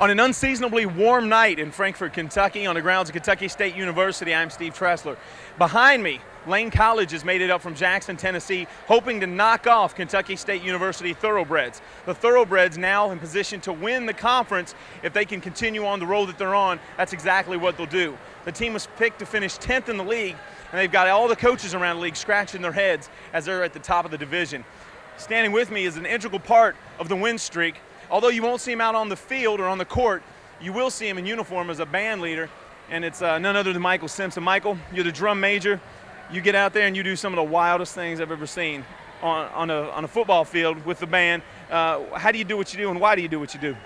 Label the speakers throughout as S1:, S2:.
S1: On an unseasonably warm night in Frankfort, Kentucky, on the grounds of Kentucky State University, I'm Steve Tressler. Behind me, Lane College has made it up from Jackson, Tennessee, hoping to knock off Kentucky State University Thoroughbreds. The Thoroughbreds now in position to win the conference. If they can continue on the road that they're on, that's exactly what they'll do. The team was picked to finish 10th in the league, and they've got all the coaches around the league scratching their heads as they're at the top of the division. Standing with me is an integral part of the win streak. Although you won't see him out on the field or on the court, you will see him in uniform as a band leader, and it's none other than Michael Simpson. Michael, you're the drum major. You get out there and you do some of the wildest things I've ever seen on a football field with the band. How do you do what you do, and why do you do what you do?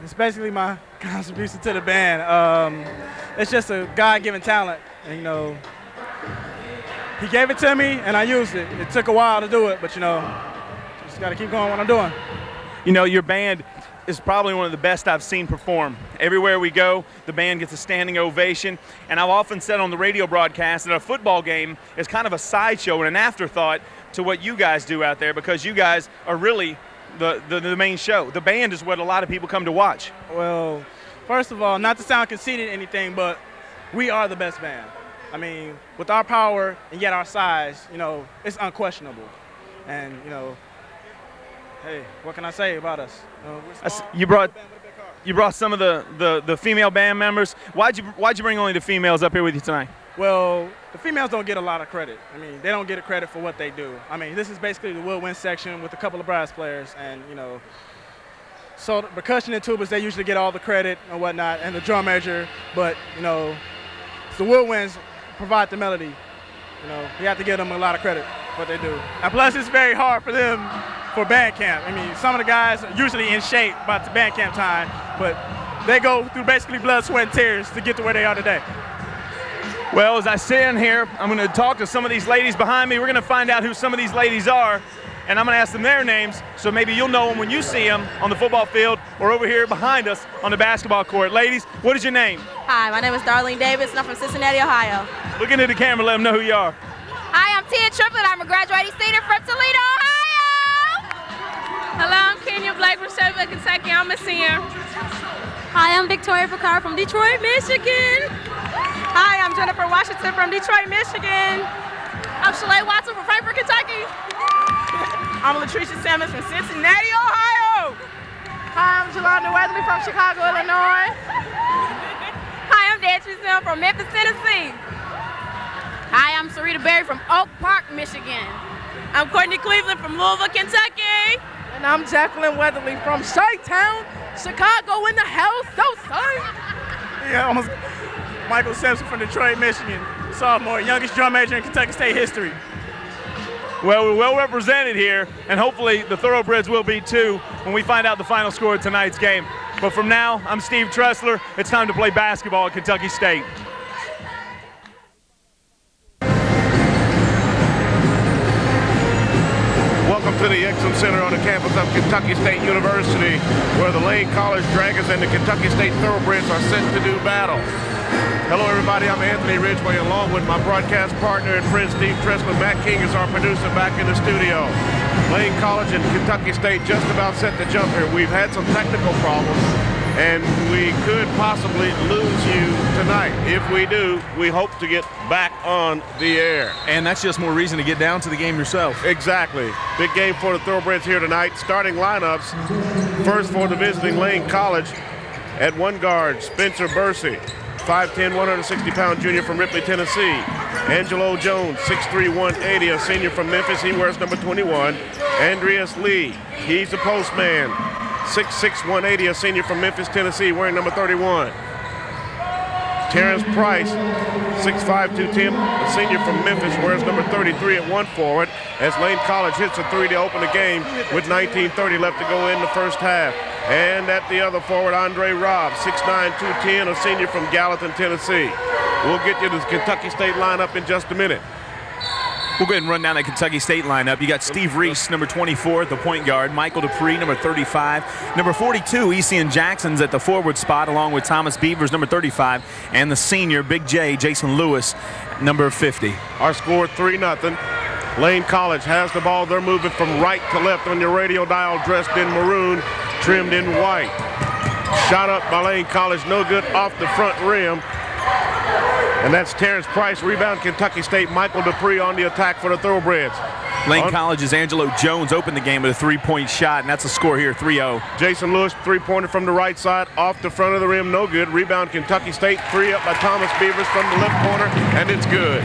S2: It's basically my contribution to the band. It's just a God-given talent, and he gave it to me, and I used it. It took a while to do it, but just got to keep going what I'm doing.
S1: Your band is probably one of the best I've seen perform. Everywhere we go, the band gets a standing ovation. And I've often said on the radio broadcast that a football game is kind of a sideshow and an afterthought to what you guys do out there, because you guys are really the main show. The band is what a lot of people come to watch.
S2: Well, first of all, not to sound conceited or anything, but we are the best band. I mean, with our power and yet our size, it's unquestionable. And, hey, what can I say about us?
S1: You brought some of the female band members. Why'd you bring only the females up here with you tonight?
S2: Well, the females don't get a lot of credit. I mean, they don't get a credit for what they do. I mean, this is basically the woodwind section with a couple of brass players, and so the percussion and tubas, they usually get all the credit and whatnot, and the drum major. But the woodwinds provide the melody. You have to give them a lot of credit for what they do. And plus, it's very hard for them for band camp. I mean, some of the guys are usually in shape by the band camp time, but they go through basically blood, sweat, and tears to get to where they are today.
S1: Well, as I stand here, I'm going to talk to some of these ladies behind me. We're going to find out who some of these ladies are, and I'm going to ask them their names, so maybe you'll know them when you see them on the football field or over here behind us on the basketball court. Ladies, what is your name?
S3: Hi, my name is Darlene Davis, and I'm from Cincinnati, Ohio.
S1: Look into the camera, let them know who you are.
S3: Hi, I'm Tia Triplett. I'm a graduating senior from Toledo, Ohio.
S4: Hello, I'm Kenya Blake from Shelbyville, Kentucky. I'm a senior.
S5: Hi, I'm Victoria Picard from Detroit, Michigan.
S4: Hi, I'm Jennifer Washington from Detroit, Michigan. I'm Shalay Watson from Frankfort, Kentucky. I'm Latricia Simmons from Cincinnati, Ohio.
S6: Hi, I'm Jelanda Weatherly from Chicago, Illinois.
S3: Hi, I'm Deidre Sim from Memphis, Tennessee.
S7: Hi, I'm Sarita Berry from Oak Park, Michigan.
S4: I'm Courtney Cleveland from Louisville, Kentucky.
S6: And I'm Jacqueline Weatherly from Chi-Town, Chicago in the house, so sorry.
S2: Yeah, almost. Michael Simpson from Detroit, Michigan, sophomore, youngest drum major in Kentucky State history.
S1: Well, we're well represented here, and hopefully the Thoroughbreds will be too when we find out the final score of tonight's game. But from now, I'm Steve Tressler. It's time to play basketball at Kentucky State.
S8: Welcome to the Exum Center on the campus of Kentucky State University, where the Lane College Dragons and the Kentucky State Thoroughbreds are set to do battle. Hello, everybody. I'm Anthony Ridgway, along with my broadcast partner and friend Steve Tressler. Matt King is our producer back in the studio. Lane College and Kentucky State just about set to jump here. We've had some technical problems, and we could possibly lose you tonight. If we do, we hope to get back on the air.
S1: And that's just more reason to get down to the game yourself.
S8: Exactly. Big game for the Thoroughbreds here tonight. Starting lineups, first for the visiting Lane College, at one guard, Spencer Bursey, 5'10", 160-pound junior from Ripley, Tennessee. Angelo Jones, 6'3", 180, a senior from Memphis. He wears number 21. Andreas Lee, he's the postman, 6'6", 180, a senior from Memphis, Tennessee, wearing number 31. Terrence Price, 6'5", 210, a senior from Memphis, wears number 33 at one forward, as Lane College hits a three to open the game with 19:30 left to go in the first half. And at the other forward, Andre Robb, 6'9", 210, a senior from Gallatin, Tennessee. We'll get you to the Kentucky State lineup in just a minute.
S1: We'll go ahead and run down the Kentucky State lineup. You got Steve Reese, number 24 at the point guard. Michael Dupree, number 35. Number 42, Ecian Jackson's at the forward spot, along with Thomas Beavers, number 35. And the senior, Big J, Jason Lewis, number 50.
S8: Our score 3-0. Lane College has the ball. They're moving from right to left on your radio dial, dressed in maroon, trimmed in white. Shot up by Lane College, no good off the front rim. And that's Terrence Price. Rebound Kentucky State. Michael Dupree on the attack for the Thoroughbreds.
S1: Lane College's Angelo Jones opened the game with a three-point shot, and that's a score here, 3-0.
S8: Jason Lewis, three-pointer from the right side, off the front of the rim, no good. Rebound Kentucky State, three up by Thomas Beavers from the left corner, and it's good.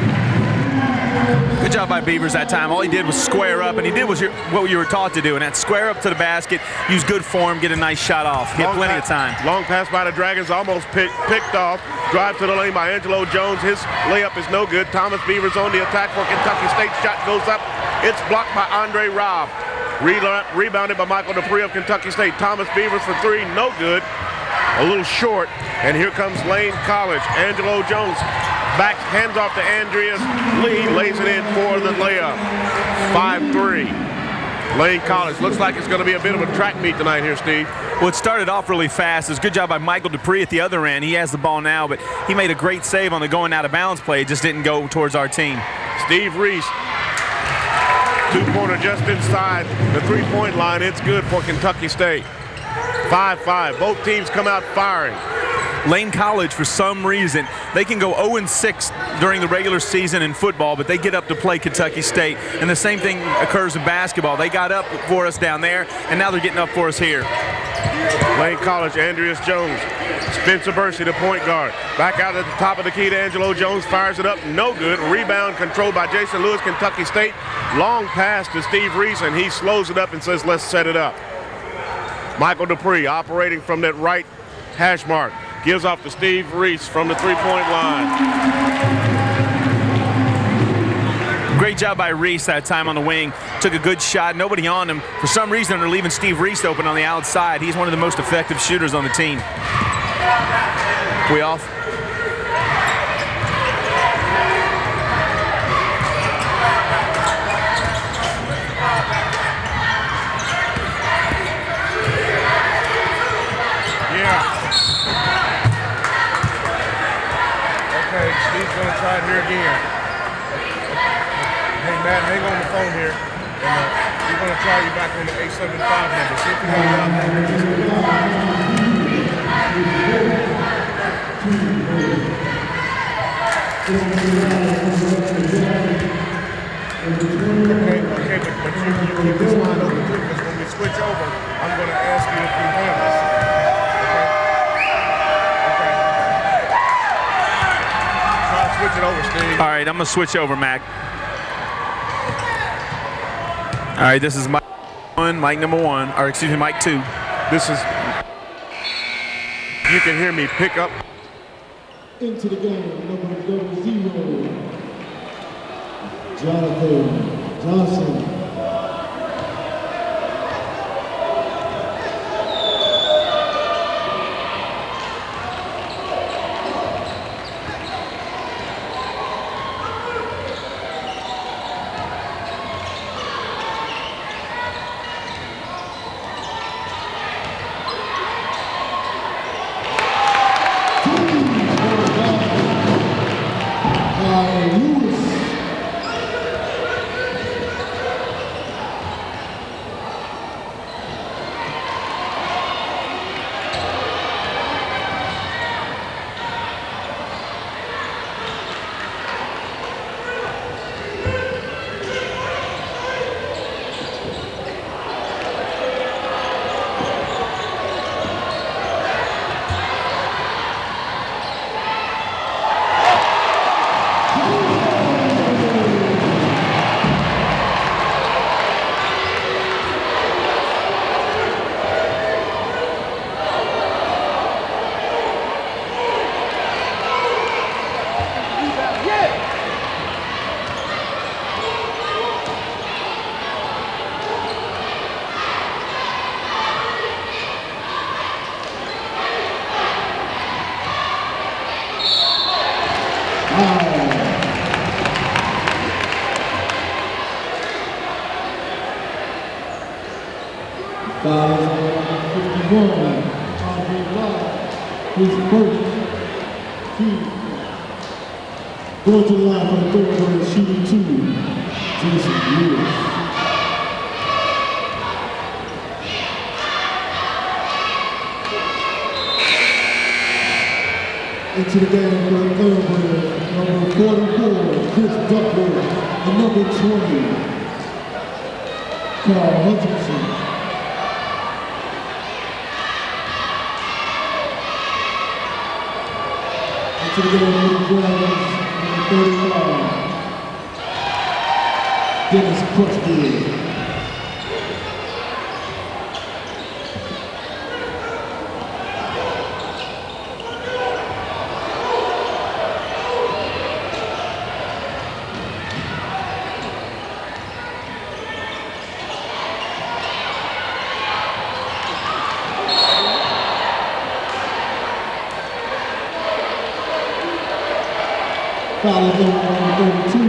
S1: Good job by Beavers that time. All he did was square up, and he did what you were taught to do, and that's square up to the basket, use good form, get a nice shot off. He had plenty of time.
S8: Long pass by the Dragons, almost picked off. Drive to the lane by Angelo Jones. His layup is no good. Thomas Beavers on the attack for Kentucky State. Shot goes up. It's blocked by Andre Robb. Rebounded by Michael Dupree of Kentucky State. Thomas Beavers for three, no good. A little short. And here comes Lane College. Angelo Jones back, hands off to Andreas Lee, lays it in for the layup. 5-3. Lane College. Looks like it's going to be a bit of a track meet tonight here, Steve.
S1: Well, it started off really fast. It was a good job by Michael Dupree at the other end. He has the ball now, but he made a great save on the going out of bounds play. It just didn't go towards our team.
S8: Steve Reese, two-pointer just inside the three-point line. It's good for Kentucky State. 5-5. Both teams come out firing.
S1: Lane College, for some reason, they can go 0-6 during the regular season in football, but they get up to play Kentucky State. And the same thing occurs in basketball. They got up for us down there, and now they're getting up for us here.
S8: Lane College, Andreas Jones. Spencer Bursey, the point guard. Back out at the top of the key to Angelo Jones, fires it up, no good. Rebound controlled by Jason Lewis, Kentucky State. Long pass to Steve Reese, and he slows it up and says, let's set it up. Michael Dupree operating from that right hash mark. Gives off to Steve Reese from the three-point line.
S1: Great job by Reese that time on the wing. Took a good shot, nobody on him. For some reason, they're leaving Steve Reese open on the outside. He's one of the most effective shooters on the team. We off?
S8: Steve's going to try it here again. Hey, Matt, hang on the phone here. And we're going to try you back on the 875 number. See if you can get out there. Okay, but you keep this line open too, because when we switch over, I'm going to ask you if you have this. Switch it over, Steve.
S1: All right, I'm going to switch over, Mac. All right, this is Mike 1, Mike number 1, or excuse me, Mike 2.
S8: This is, you can hear me pick up.
S9: Into the game, number 0, Jonathan Johnson. His first team. Going to the line for the Thoroughbreds, shooting 2, Jason Lewis. Into the game for the Thoroughbreds, number 44, Chris Duckworth, and number 20, Carl Hutchinson. Into the game for the Dragons, number 35, Dennis Crutchfield. Foul is number 32.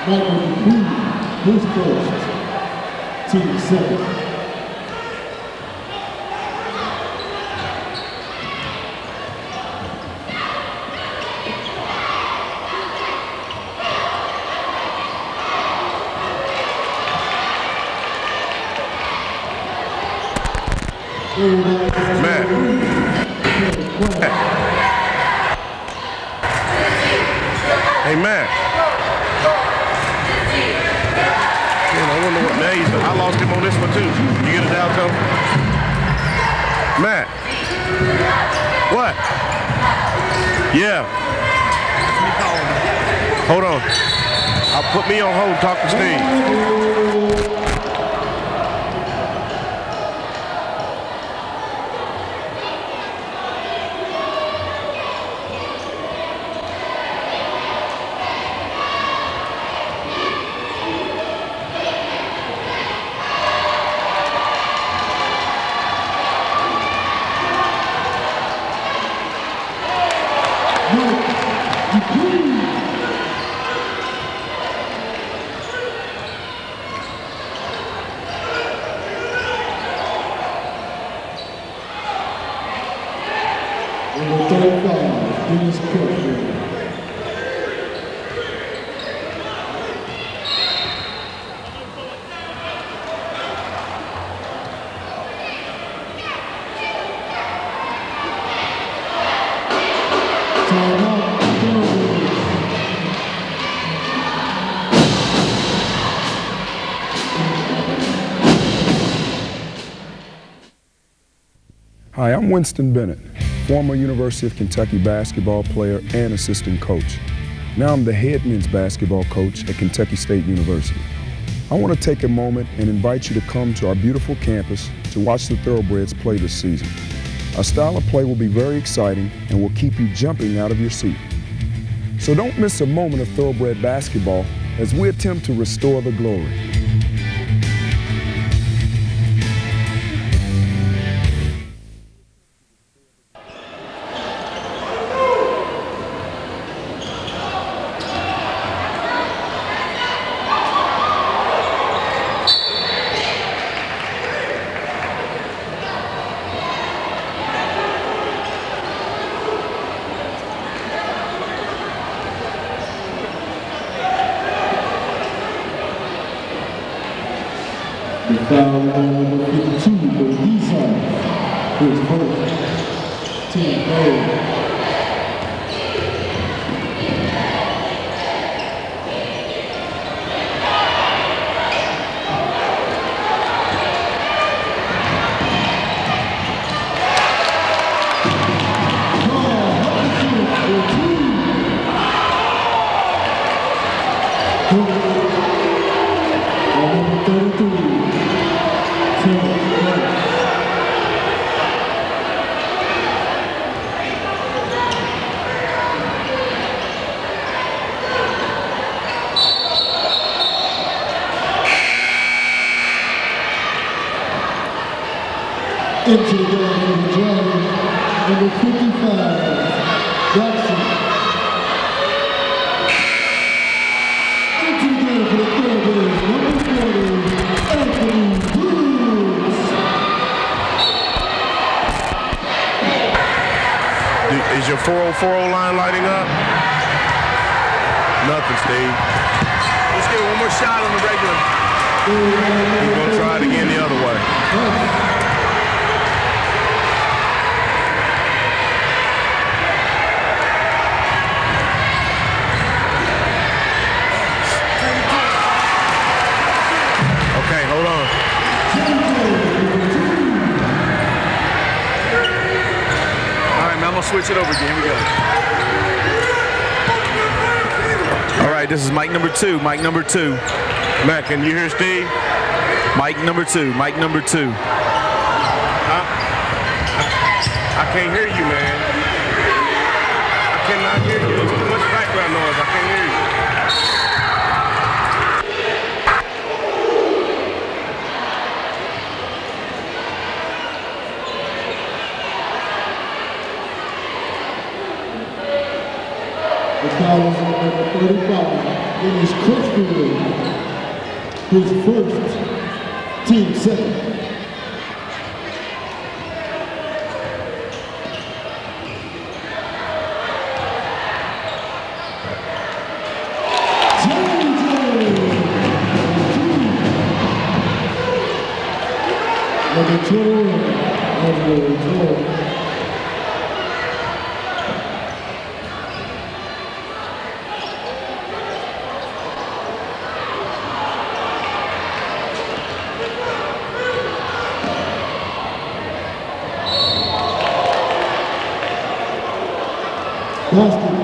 S9: Michael Dupree, his first, team second.
S8: Hey, Matt. Man, I wonder what now I lost him on this one too. You get it out, Tom? Matt. What? Yeah. Hold on. I'll put me on hold, talk to Steve.
S9: Number 35, Dennis Crutchfield.
S10: Hi, I'm Winston Bennett, former University of Kentucky basketball player and assistant coach. Now I'm the head men's basketball coach at Kentucky State University. I want to take a moment and invite you to come to our beautiful campus to watch the Thoroughbreds play this season. Our style of play will be very exciting and will keep you jumping out of your seat. So don't miss a moment of Thoroughbred basketball as we attempt to restore the glory.
S9: The foul on number 52 for the east side. His first, team foul. Into the game for the Dragons, number 55, Jackson. Into the game for the Thoroughbreds, number 40, Anthony Brooks.
S8: Is your 4040 line lighting up? Nothing, Steve.
S1: Let's get one more shot on the regular.
S8: He's going to try it again the other way.
S1: switch it over again. Here we go. All right, this is mic number 2. Mic number 2.
S8: Matt, can you hear Steve?
S1: Mic number 2. Mic number 2.
S8: I can't hear you, man. I cannot hear you. There's too much background noise. I can't hear you.
S9: The foul is on number 35. It is Christopher, his first team second. Number 21, basket.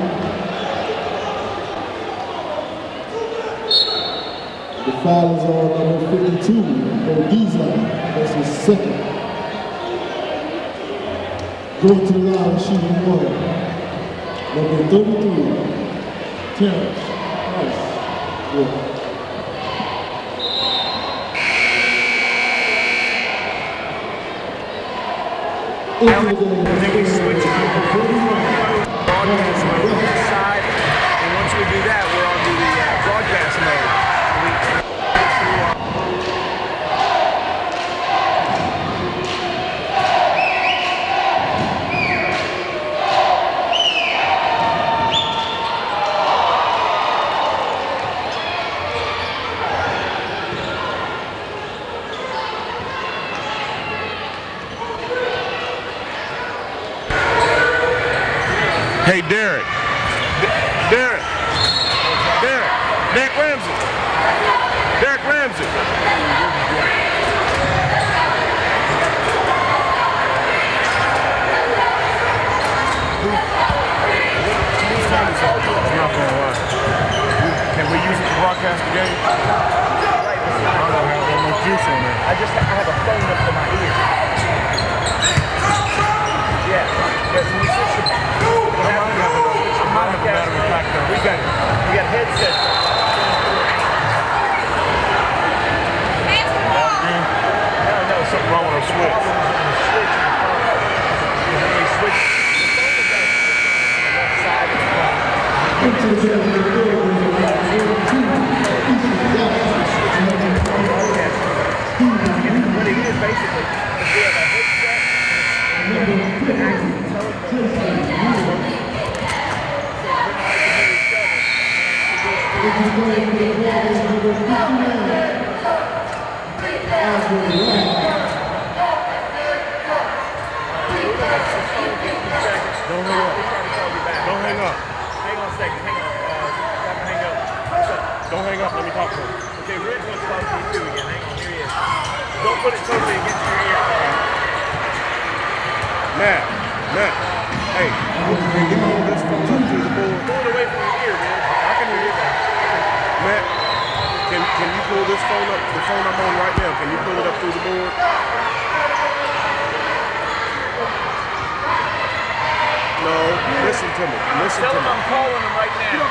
S9: The foul is on number 52, Odiza. That's his second. Going to the line, shooting 1. Number 33, Terrence Price. Into the game.
S1: Broadcast mode inside, and once we do that, we're on to the broadcast mode.
S8: Hey, Derek. Derek Ramsey. Derek Ramsey. Can we use it to broadcast the game? I don't have no juice on there.
S1: I have a phone up to my ear. Yeah. When you switch the we got headsets. No,
S8: something wrong with our switch.
S1: What it is basically, if we have a headset, the actual
S8: Don't hang up.
S1: Hang on a second. Hang on. Hang up.
S8: Don't hang up. Let me talk to him.
S1: Okay, Rich wants to talk to you too again. Hang on. Here he is. Don't put it totally against your ear.
S8: Matt. Hey, can you move this phone up to the board?
S1: Pull it away from your ear, man.
S8: I can hear you. Matt, can you pull this phone up? The phone I'm on right now, can you pull it up through the board? No, listen to me.
S1: Tell him I'm calling him right now.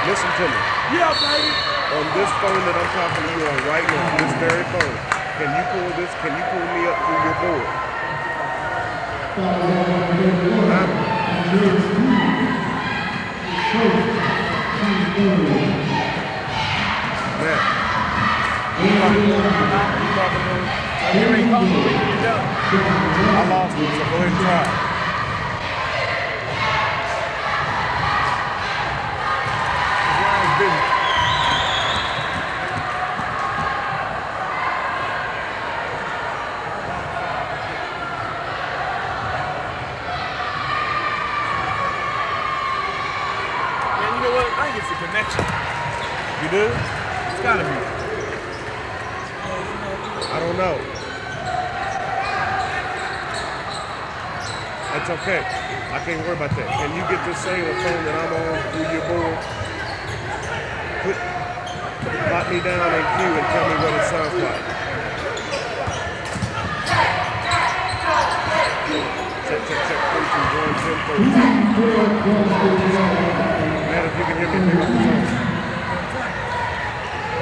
S8: Listen to me.
S2: Yeah, baby.
S8: On this phone that I'm talking to you on right now, this very phone, can you pull me up through your board? Matt. I lost it, so go ahead and try.
S1: It's a connection.
S8: You do?
S1: It's gotta be.
S8: I don't know. That's okay. I can't worry about that. Can you get this same phone that I'm on through your board? Lock me down in queue and tell me what it sounds like. Check, 3, 2, 1, 10, 13. Man, if you can hear me, pick up the phone.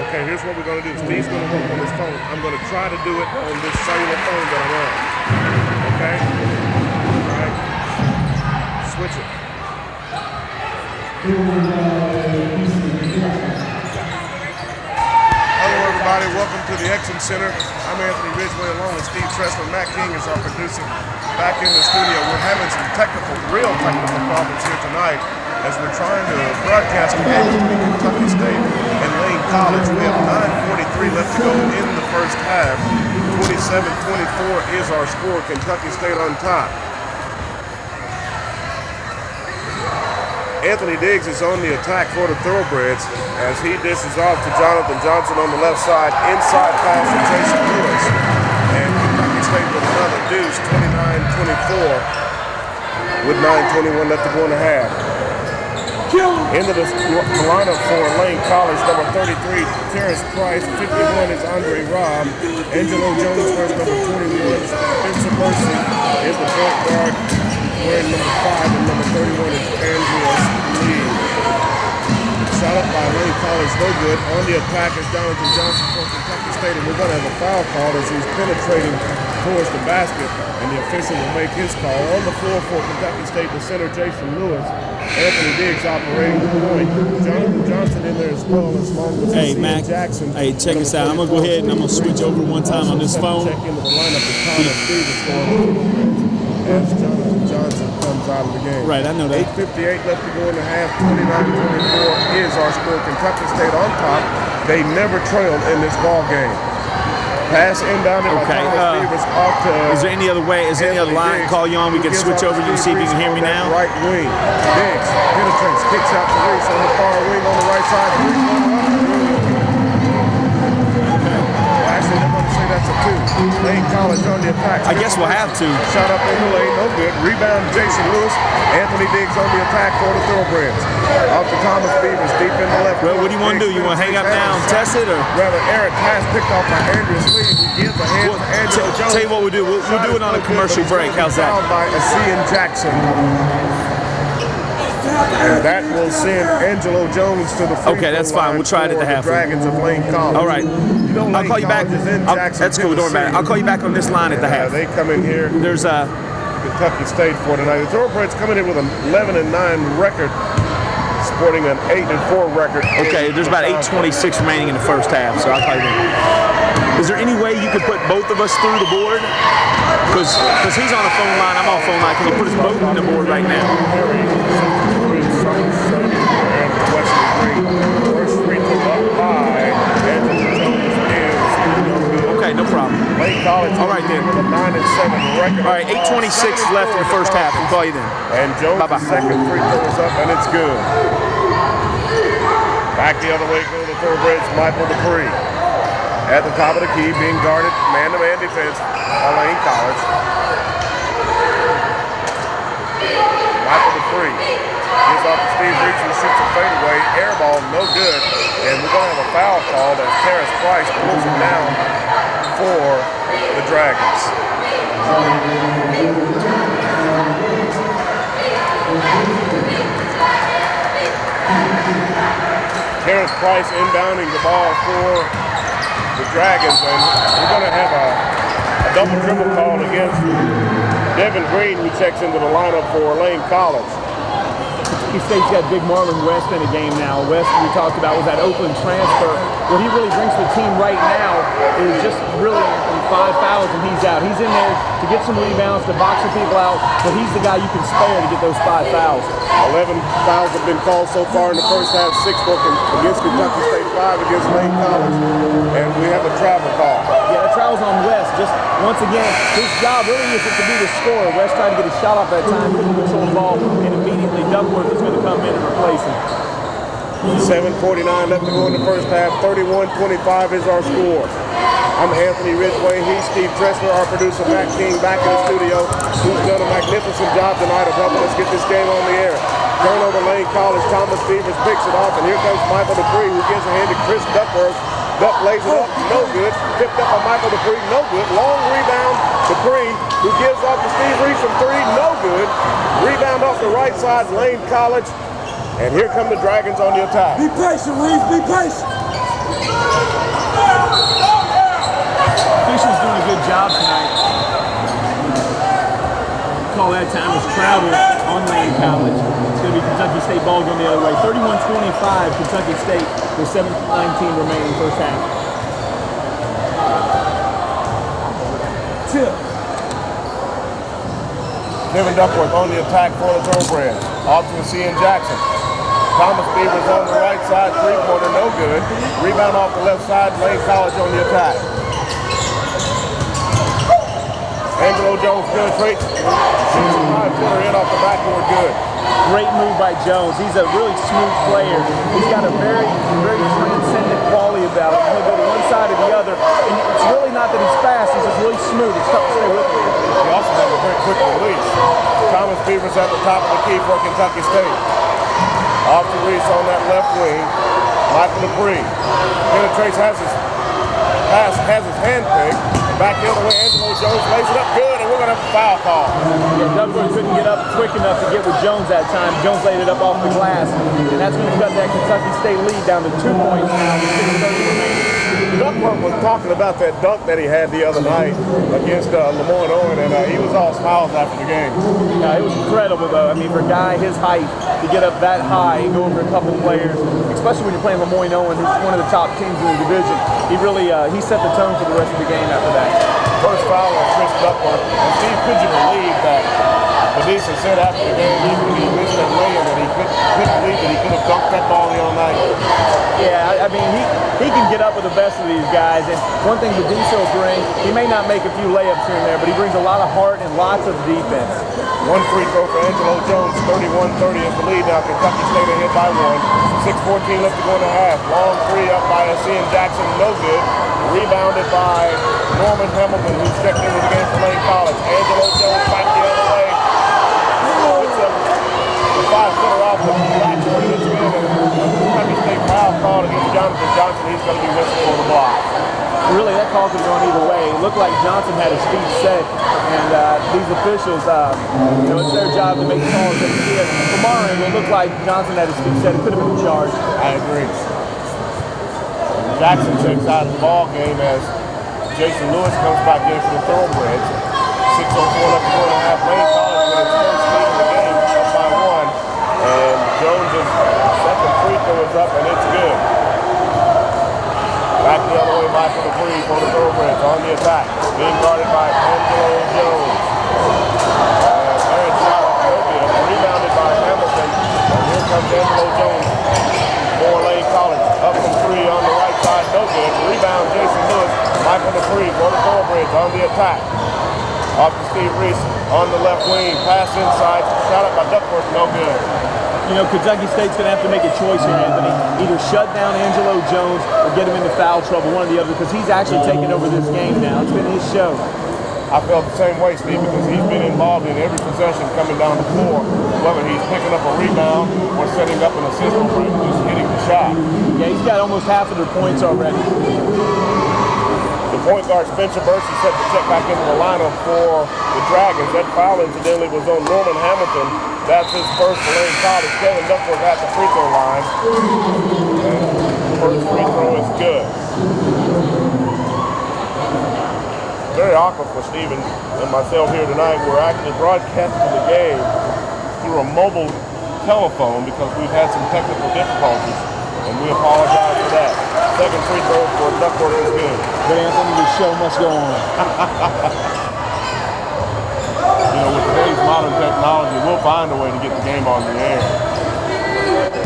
S8: Okay, here's what we're going to do. Steve's going to work on this phone. I'm going to try to do it on this cellular phone that I'm on. Okay? All right. Switch it. Hello, everybody. Welcome to the Exum Center. I'm Anthony Ridgway along with Steve Tressler. Matt King is our producer back in the studio. We're having some real technical problems here tonight as we're trying to broadcast a game between Kentucky State and Lane College. We have 9:43 left to go in the first half. 27-24 is our score. Kentucky State on top. Anthony Diggs is on the attack for the Thoroughbreds as he dishes off to Jonathan Johnson on the left side. Inside pass to Jason Lewis. And Kentucky State with another deuce, 29-24 with 9:21 left to go in the half. Into the lineup for Lane College, number 33, Terrence Price. 51 is Andre Robb. Angelo Jones wears number 21. Spencer Mercy is the point guard, wearing number 5, and number 31 is Andreas Lee. Shot up by Lane College, no good. On the attack is Jonathan Johnson for Kentucky State, and we're going to have a foul call as he's penetrating towards the basket, and the official will make his call. On the floor for Kentucky State, the center, Jason Lewis. Anthony Diggs operating the point. Jonathan Johnson in there as well, as long as
S11: Mac
S8: Jackson.
S11: Hey, check this out. I'm going to go ahead and I'm going to switch over one time on this phone.
S8: Check into the lineup with Thomas Stevens as Jonathan Johnson comes out of the game.
S11: Right, I know that.
S8: 8:58 left to go in the half. 29-24 is our score. Kentucky State on top. They never trailed in this ball game. Pass inbounded by Thomas Stevens off to.
S11: Is there any other way? Is there any other line to call you on? We can switch over to see if you can hear me now.
S8: Right wing. Diggs penetrates, kicks out to Reese on the far wing on the right side. Actually, they're going to say that's a 2. Lane College on the attack.
S11: I guess we'll have to.
S8: Shot up in the lane, no good. Rebound, Jason Lewis. Anthony Diggs on the attack for the Thoroughbreds. Off to Thomas Stevens, deep in the left.
S11: Well, what do you want to do? You want to hang up now and test it, or
S8: rather, Eric pass picked off by Andreas Lee. He gives a hand to Angelo Jones.
S11: Tell you what we'll do. We'll do it on a commercial break. How's that?
S8: By Asian Jackson. And that will send Angelo Jones to the free
S11: Okay, that's fine. We'll try it at the half.
S8: Dragons of Lane College.
S11: All right. I'll call you back. That's cool. Don't worry about it. I'll call you back on this line at the half.
S8: They come in here.
S11: There's
S8: Kentucky State for tonight. The Thoroughbreds coming in with an 11-9 record, sporting an 8-4 record.
S11: Okay, there's about 8:26 remaining in the first half, so I'll call you back. Is there any way you could put both of us through the board? Because he's on the phone line, I'm on the phone line. Can you put us both on the board right now? Okay, no problem.
S8: Lane College.
S11: All right then.
S8: With a 9-7 record.
S11: All right, 8:26 left in the first half. We'll call you then.
S8: And Jones' second free throw is up, and it's good. Back the other way go the Thoroughbreds. Michael Dupree at the top of the key, being guarded man-to-man defense by Lane College. Michael Dupree gives off to Steve Reach, who shoots a fadeaway. Air ball, no good. And we're going to have a foul call as Terrence Price pulls him down for the Dragons. Terrence Price inbounding the ball for the Dragons, and we're going to have a double dribble call against Devin Green, who checks into the lineup for Lane College.
S11: Kentucky State's got big Marlon West in the game now. West, we talked about, was that Oakland transfer. What he really brings to the team right now is just really 5 fouls and he's out. He's in there to get some rebounds, to box some people out, but he's the guy you can spare to get those 5 fouls.
S8: 11 fouls have been called so far in the first half, 6 against Kentucky State, 5 against Lane College, and we have a travel call.
S11: Yeah, the travel's on West. Just once again, his job really is to be the scorer. West tried to get a shot off that time, couldn't control the ball, and immediately Duckworth is going to come in and replace him.
S8: 7:49 left to go in the first half. 31-25 is our score. I'm Anthony Ridgway. He's Steve Tressler, our producer, Matt King, back in the studio, who's done a magnificent job tonight of helping us get this game on the air. Turnover Lane College, Thomas Beavers picks it off, and here comes Michael Dupree, who gives a hand to Chris Duckworth. Duck lays it up, no good. Tipped up by Michael Dupree, no good. Long rebound, Dupree, who gives off to Steve Reese from three, no good. Rebound off the right side, Lane College. And here come the Dragons on the attack.
S9: Be patient, Reese, be patient.
S11: Fisher's doing a good job tonight. Call that time as travel on Lane College. It's going to be Kentucky State ball going the other way. 31-25, Kentucky State with 7:19 remaining first half.
S9: Tip.
S8: Kevin Duckworth on the attack for the Thoroughbreds. Off to Cian Jackson. Thomas Beavers on the right side, three-pointer, no good. Rebound off the left side, Lane College on the attack. Angelo Jones penetrates. 65-footer in off the backboard, good.
S11: Great move by Jones. He's a really smooth player. He's got a very, very transcendent quality about him. He'll go to one side or the other, and it's really not that he's fast. He's just really smooth. It's tough to stay with him.
S8: He also has a very quick release. Thomas Beavers at the top of the key for Kentucky State. Off to Reese on that left wing. Michael Dupree penetrates, has his hand picked. Back the other way, Angelo Jones lays it up good, and we're going to have a foul call.
S11: Yeah, Duckworth couldn't get up quick enough to get with Jones that time. Jones laid it up off the glass, and that's going to cut that Kentucky State lead down to 2 points now with 6:30 remaining.
S8: Duckworth was talking about that dunk that he had the other night against Lemoyne Owen, and he was all smiles after the game.
S11: Yeah, it was incredible, though. I mean, for a guy his height to get up that high and go over a couple of players, especially when you're playing Lemoyne Owen, who's one of the top teams in the division, he really he set the tone for the rest of the game after that.
S8: First foul on Chris Duckworth. And Steve, could you believe that Medisa said after the game, even when he missed that lay-in, that he couldn't believe that he could have dunked that ball the other night?
S11: Yeah, I mean, he can get up with the best of these guys. And one thing Medisa will bring, he may not make a few layups here and there, but he brings a lot of heart and lots of defense.
S8: One free throw for Angelo Jones, 31-30 is the lead now. Kentucky State ahead by 1. 6:14 left to go in the half. Long three up by Cian Jackson, no good. Rebounded by Norman Hamilton, who's checked into the game for Lane College. Angelo Jones back the other way. The 5-footer off the backboard of this game. Kentucky State foul called against Jonathan Johnson. He's going to be missing for the block.
S11: Really, that call could have gone either way. It looked like Johnson had his feet set, and these officials, it's their job to make the call as they see it. From our end, it looked like Johnson had his feet set. It could have been a charge.
S8: I agree. Jackson checks out of the ball game as Jason Lewis comes back in for the Thoroughbreds. 6:04 left to go in the half. Lane College with its first lead in the game, up by 1. And Jones' second free throw is up, and it's good. Back the other way, Michael Dupree for the Thoroughbreds on the attack. Being guarded by Angelo Jones. Aaron shot up, no good. Rebounded by Hamilton. And here comes Angelo Jones for Lane College. Up from 3 on the right side, no good. Rebound, Jason Lewis. Michael Dupree for the Thoroughbreds on the attack. Off to Steve Reese on the left wing. Pass inside. Shot up by Duckworth, no good.
S11: You know, Kentucky State's going to have to make a choice here, Anthony. Either shut down Angelo Jones or get him into foul trouble, one or the other, because he's actually taking over this game now. It's been his show.
S8: I felt the same way, Steve, because he's been involved in every possession coming down the floor, whether he's picking up a rebound or setting up an assist or just hitting the shot.
S11: Yeah, he's got almost half of their points already.
S8: The point guard, Spencer Bursey, set to check back into the lineup for the Dragons. That foul, incidentally, was on Norman Hamilton. That's his first for Lane College. Kevin Duckworth at the free throw line. And the first free throw is good. Very awkward for Stephen and myself here tonight. We're actually broadcasting the game through a mobile telephone because we've had some technical difficulties, and we apologize for that. Second free throw for Duckworth is good.
S11: But Anthony, the show must go on.
S8: You know, with today's modern technology, we'll find a way to get the game on the air.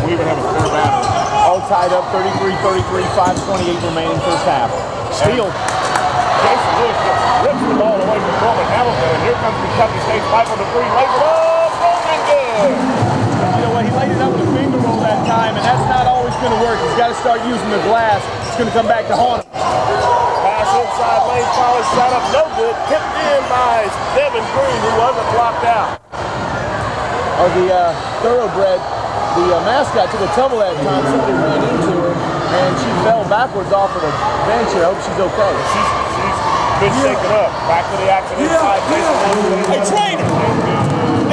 S8: We even have a spare battery.
S11: All tied up, 33-33, 5:28 remaining first half. Steal.
S8: Jason Lewis just rips the ball away from Norman Hamilton, and here comes Kentucky State's Michael Dupree. Lays it up, and good.
S11: You know what? He laid it up with a finger roll that time, and that's not always going to work. He's got to start using the glass. It's going to come back to haunt him.
S8: Pass inside lane. College shot up, no good. Tipped in by Devin Green, who wasn't blocked out.
S11: The Thoroughbred, the mascot, took a tumble that time. Somebody ran into her, and she fell backwards off of the bench here. I hope she's okay.
S8: She's been shaken up. Back to the action inside.
S12: Hey, trainer!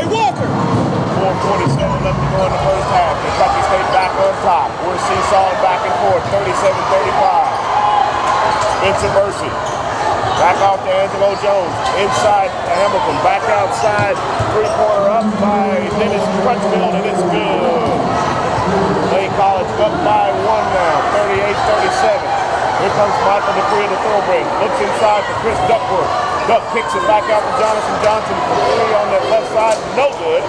S12: Hey, Walker!
S8: 4:47 left to go in the first half. Kentucky State back on top. We're seesawing back and forth, 37-35. Spencer Bursey. Back off to Angelo Jones. Inside to Hamilton. Back outside. Three-pointer up by Dennis Crutchfield, and it's good. Lane College up by one now, 38-37. Here comes Michael Dupree of the Thoroughbreds. Looks inside for Chris Duckworth. Duck kicks it back out to Jonathan Johnson for three on that left side. No good.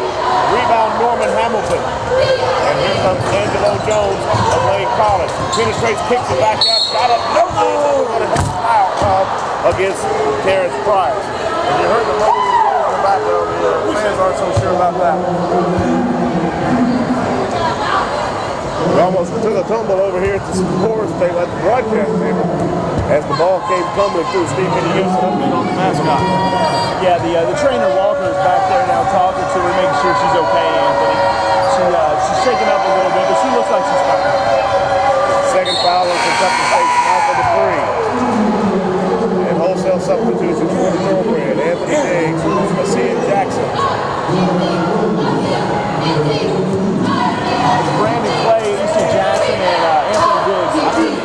S8: Rebound Norman Hamilton. And here comes Angelo Jones of Lane College. Penetrates, kicks it back out. Shot up. No good. Against Terrence Pryor. And you heard the motors in the background. The fans aren't so sure about that. We almost took a tumble over here at the scores table at the broadcast table as the ball came tumbling through. Steve, can you give us an update on the mascot?
S11: Yeah, the trainer Walker is back there now talking to her, making sure she's okay, Anthony. She's shaking up a little bit, but she looks like she's fine.
S8: Second foul on Kentucky State, Michael Dupree. And wholesale substitutions for the Thoroughbred. Anthony Diggs, Messiah Jackson.
S11: Brandon Clay, Easton Jackson, and Anthony Diggs.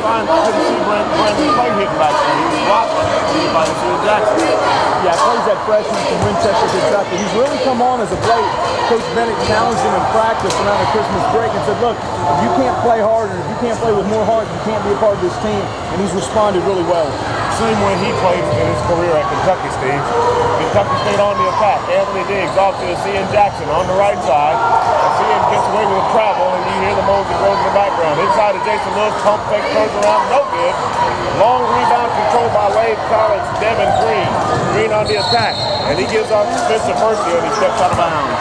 S8: I couldn't see Brandon Clay hitting back there. He was blocking. By Messiah Jackson.
S11: Yeah, Clay's that freshman from Winchester, Kentucky. He's really come on as of late. Coach Bennett challenged him in practice around the Christmas break and said, look, if you can't play harder, if you can't play with more heart, you can't be a part of this team. And he's responded really well.
S8: Same way he played in his career at Kentucky State. Kentucky State on the attack. Anthony Diggs off to Messiah Jackson on the right side. Messiah gets away with a travel, and you hear the Moses Rose in the background. Inside to Jason Lewis, pump fake, turns around, no good. Long rebound controlled by Lane College, Devin Green. Green on the attack, and he gives off to Spencer Bursey, and he steps out of bounds.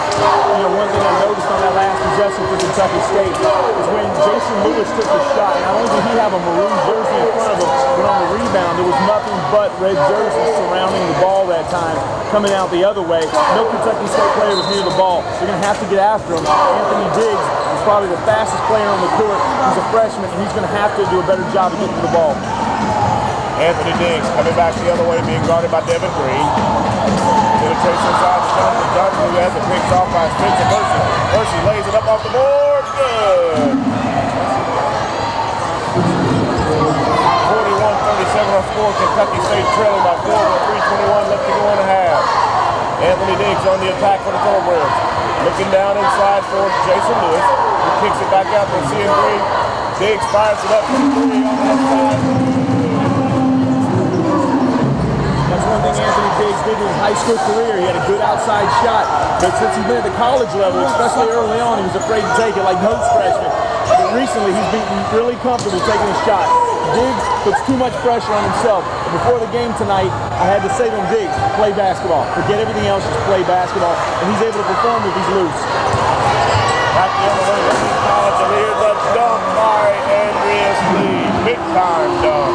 S11: You know, one thing I noticed on that last possession for Kentucky State is when Jason Lewis took the shot, not only did he have a maroon jersey in front of him, but on the rebound, there was nothing but red jerseys surrounding the ball that time, coming out the other way. No Kentucky State player was near the ball. They're going to have to get after him. Anthony Diggs is probably the fastest player on the court. He's a freshman, and he's going to have to do a better job of getting to the ball.
S8: Anthony Diggs coming back the other way, being guarded by Devin Green. Penetration inside to Jonathan Johnson, who has it picked off by Spencer Bursey. Bursey lays it up off the board. Good. 41-37 on score. Kentucky State trailing by 4 with 3:21 left to go in the half. Anthony Diggs on the attack for the Thoroughbreds. Looking down inside for Jason Lewis, who kicks it back out for Messiah Green. Diggs fires it up for three on the left side.
S11: That's one thing Anthony Diggs did in his high school career. He had a good outside shot, but since he's been at the college level, especially early on, he was afraid to take it like most freshmen. But recently, he's been really comfortable taking a shot. Diggs puts too much pressure on himself. And before the game tonight, I had to say to him, Diggs, play basketball. Forget everything else, just play basketball. And he's able to perform if he's loose.
S8: Back the other way, Lane College, and here's a dunk by Andreas Lee. Big time dunk.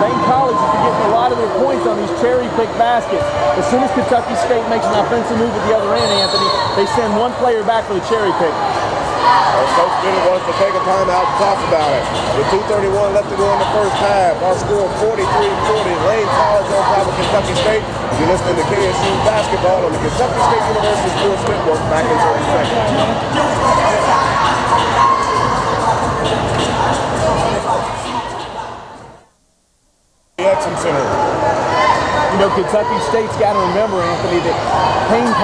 S11: Lane College is getting a lot of their points on these cherry-picked baskets. As soon as Kentucky State makes an offensive move at the other end, Anthony, they send one player back for the cherry pick.
S8: Coach Bennett wants to take a timeout and talk about it. With 2:31 left to go in the first half, our score 43-40. Lane College on top of Kentucky State. You're listening to KSU basketball on the Kentucky State University Sports Network. Back in 30 seconds. The Exum Center.
S11: You know, Kentucky State's got to remember, Anthony, that Lane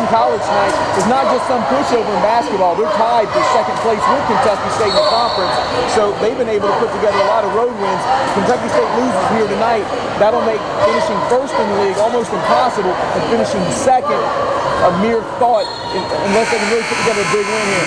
S11: College tonight is not just some pushover in basketball. They're tied for second place with Kentucky State in the conference, so they've been able to put together a lot of road wins. Kentucky State loses here tonight. That'll make finishing first in the league almost impossible, and finishing second a mere thought unless they can really put together a big win here.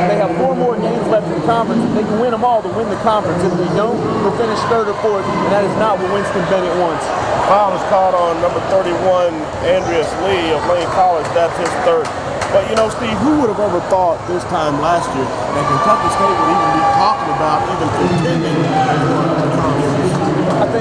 S11: They have 4 more games left in the conference. If they can win them all to win the conference. If they don't, they'll finish 3rd or 4th, and that is not what Winston Bennett wants.
S8: Foul is caught on number 31, Andreas Lee of Lane College. That's his 3rd. But you know, Steve, who would have ever thought this time last year that Kentucky State would even be talking about even contending?
S11: I think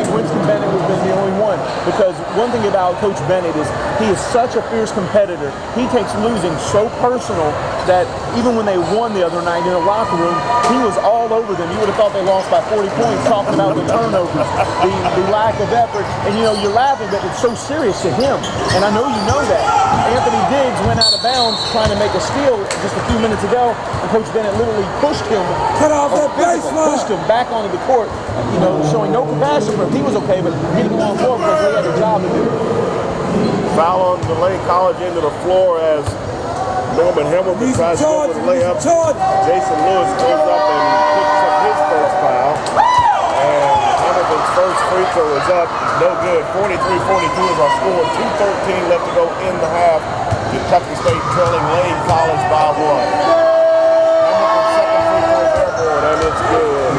S11: about Coach Bennett is he is such a fierce competitor. He takes losing so personal that even when they won the other night in the locker room, he was all over them. You would have thought they lost by 40 points talking about the turnovers, the lack of effort. And, you know, you're laughing, but it's so serious to him. And I know you know that. Anthony Diggs went out of bounds trying to make a steal just a few minutes ago, and Coach Bennett literally pushed him.
S12: Cut off that baseline.
S11: Pushed him back onto the court, you know, showing no compassion for him. He was okay, but getting him on the floor because he had a job to do.
S8: Foul on the Lane College into the floor as Norman Hamilton tries to go for the layup. Jason Lewis goes up and picks up his first foul. And Hamilton's first free throw is up. No good. 43-42 is our score. 2:13 left to go in the half. Kentucky State trailing Lane College by 1. Hamilton's second free throw is airborne, and it's good.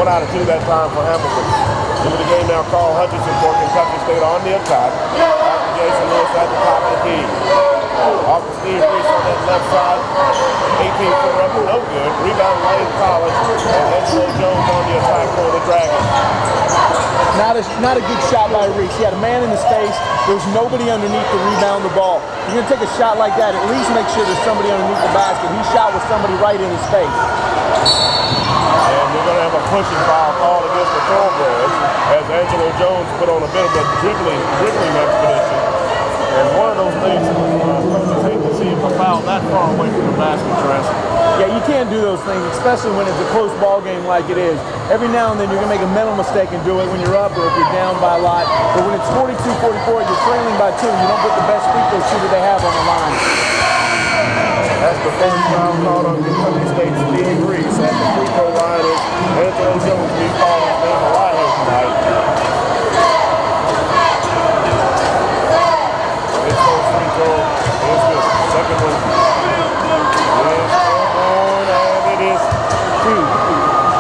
S8: 1 out of 2 that time for Hamilton. Into the game now, Carl Hutchinson for Kentucky State on the attack. After Jason Lewis at the top of the key. Off the Steve Reese on that left side. 18-footer up, no good. Rebound Lane College. And Angelo Jones on the attack for the Dragons.
S11: Not a good shot by Reese. He had a man in his face. There was nobody underneath to rebound the ball. You're going to take a shot like that, at least make sure there's somebody underneath the basket. He shot with somebody right in his face.
S8: And we're going to have a pushing foul called against the Thoroughbreds as Angelo Jones put on a bit of a dribbling expedition. And one of those things that coaches hate to see if a foul that far away from the basket, Tress.
S11: Yeah, you can't do those things, especially when it's a close ball game like it is. Every now and then you're going to make a mental mistake and do it when you're up or if you're down by a lot. But when it's 42-44, you're trailing by 2. You don't put the best free throw shooter they have on the line.
S8: That's the first foul called on Kentucky State's Steve Reese. At the free throw line is Angelo Jones. He's called his name a lot here tonight. His first free throw is good. Second one is airborne, and it is 2.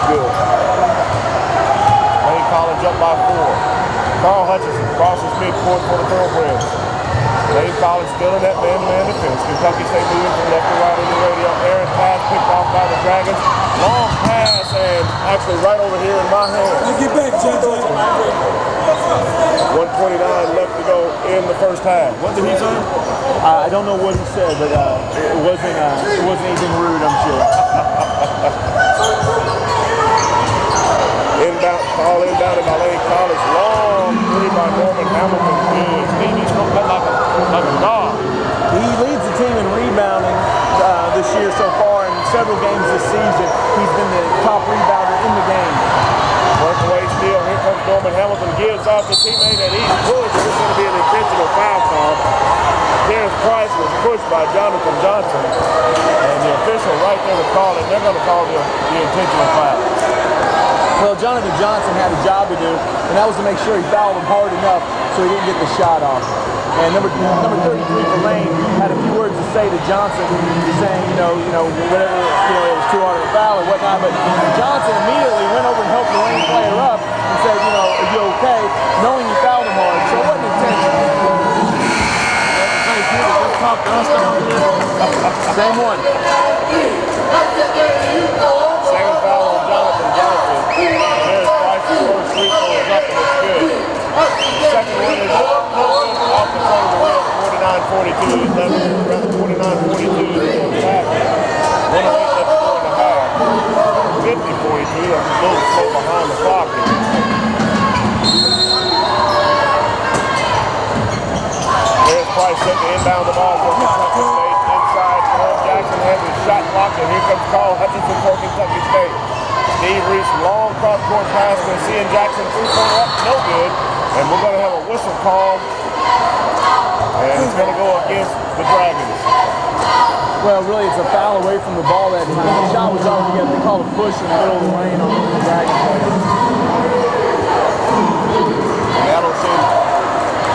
S8: Good. Lane College up by 4. Carl Hutchinson crosses midcourt for the Thoroughbreds. Lane College still in that man-to-man defense. Kentucky State moving from left to right on the radio. Aaron pass picked off by the Dragons. Long pass and actually right over here in my hand.
S12: Get back, Judge.
S8: 1:29 left to go in the first half. What did he say?
S11: I don't know what he said, but it wasn't anything rude, I'm sure. Inbounded by Lane College. Long three by Norman Hamilton. Good. He's going to like a dog. He leads the team in rebounding this year so far. In several games this season, he's been the top rebounder in the game. Breakaway steal. Here comes Norman Hamilton. Gives off the teammate, and he's pushed. This is going to be an intentional foul call. Terrence Price was pushed by Jonathan Johnson, and the official right there to call it. They're going to call the intentional foul. Well, Jonathan Johnson had a job to do, and that was to make sure he fouled him hard enough so he didn't get the shot off. And number 33 for Lane had a few words to say to Johnson, saying, whatever, it was too hard of a foul or whatnot. But Johnson immediately went over and helped the Lane player up and said, are you okay? Knowing you fouled him hard, so it wasn't intentional. Same one. Second foul on Jonathan Johnson. There's Price's first free throw is up and it's good. Second one is off the front of the rim. 49-42. 49-42 is the half. 108 left to go in the half. 50-42. That's a little slow behind the clock. There's Price set to inbound the ball for Kentucky State. Inside, Jerome Jackson has his shot blocked, and here comes Carl Hutchinson for Kentucky State. Steve Reese, long cross-court pass to Cian Jackson, three-pointer up, no good. And we're going to have a whistle call, and it's going to go against the Dragons. Well, really, it's a foul away from the ball that time. The shot was up together. They called a push in the middle of the lane on the Dragons. That'll send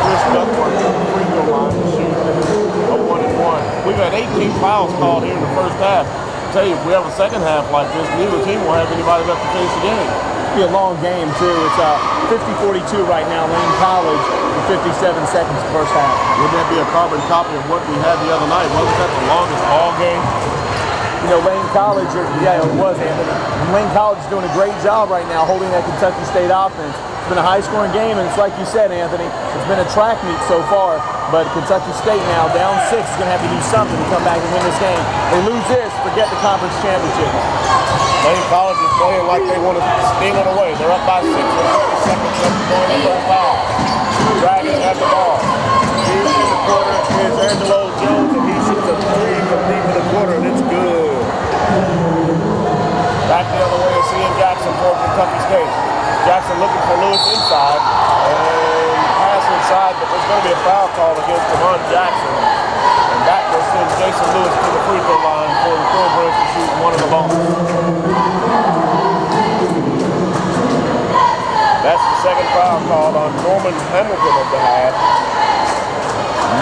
S11: Chris Duckworth to the free throw line to shoot a 1-and-1. We've had 18 fouls called here in the first half. I tell you, if we have a second half like this, neither team will have anybody left to finish the game. It'll be a long game, too. It's 50-42 right now, Lane College, with 57 seconds first half. Wouldn't that be a carbon copy of what we had the other night? Wasn't that the longest ball game? Lane College, yeah, it was, Anthony. Lane College is doing a great job right now holding that Kentucky State offense. It's been a high-scoring game, and it's like you said, Anthony, it's been a track meet so far, but Kentucky State now, down 6, is going to have to do something to come back and win this game. They lose this, forget the conference championship.
S8: Lane College is playing like they want to steal it away. They're up by 6 with 30 seconds left to go in the first half. Dragons have the ball. Deep in the quarter is Angelo Jones, and he shoots a 3 from deep in the quarter, and it's good. Back the other way is Ian Jackson for Kentucky State. Jackson looking for Lewis inside, and pass inside, but there's going to be a foul call against Devon Jackson. And that will send Jason Lewis to the free throw line for the Thoroughbreds to shoot one of the balls. That's the second foul called on Norman Hamilton of the half.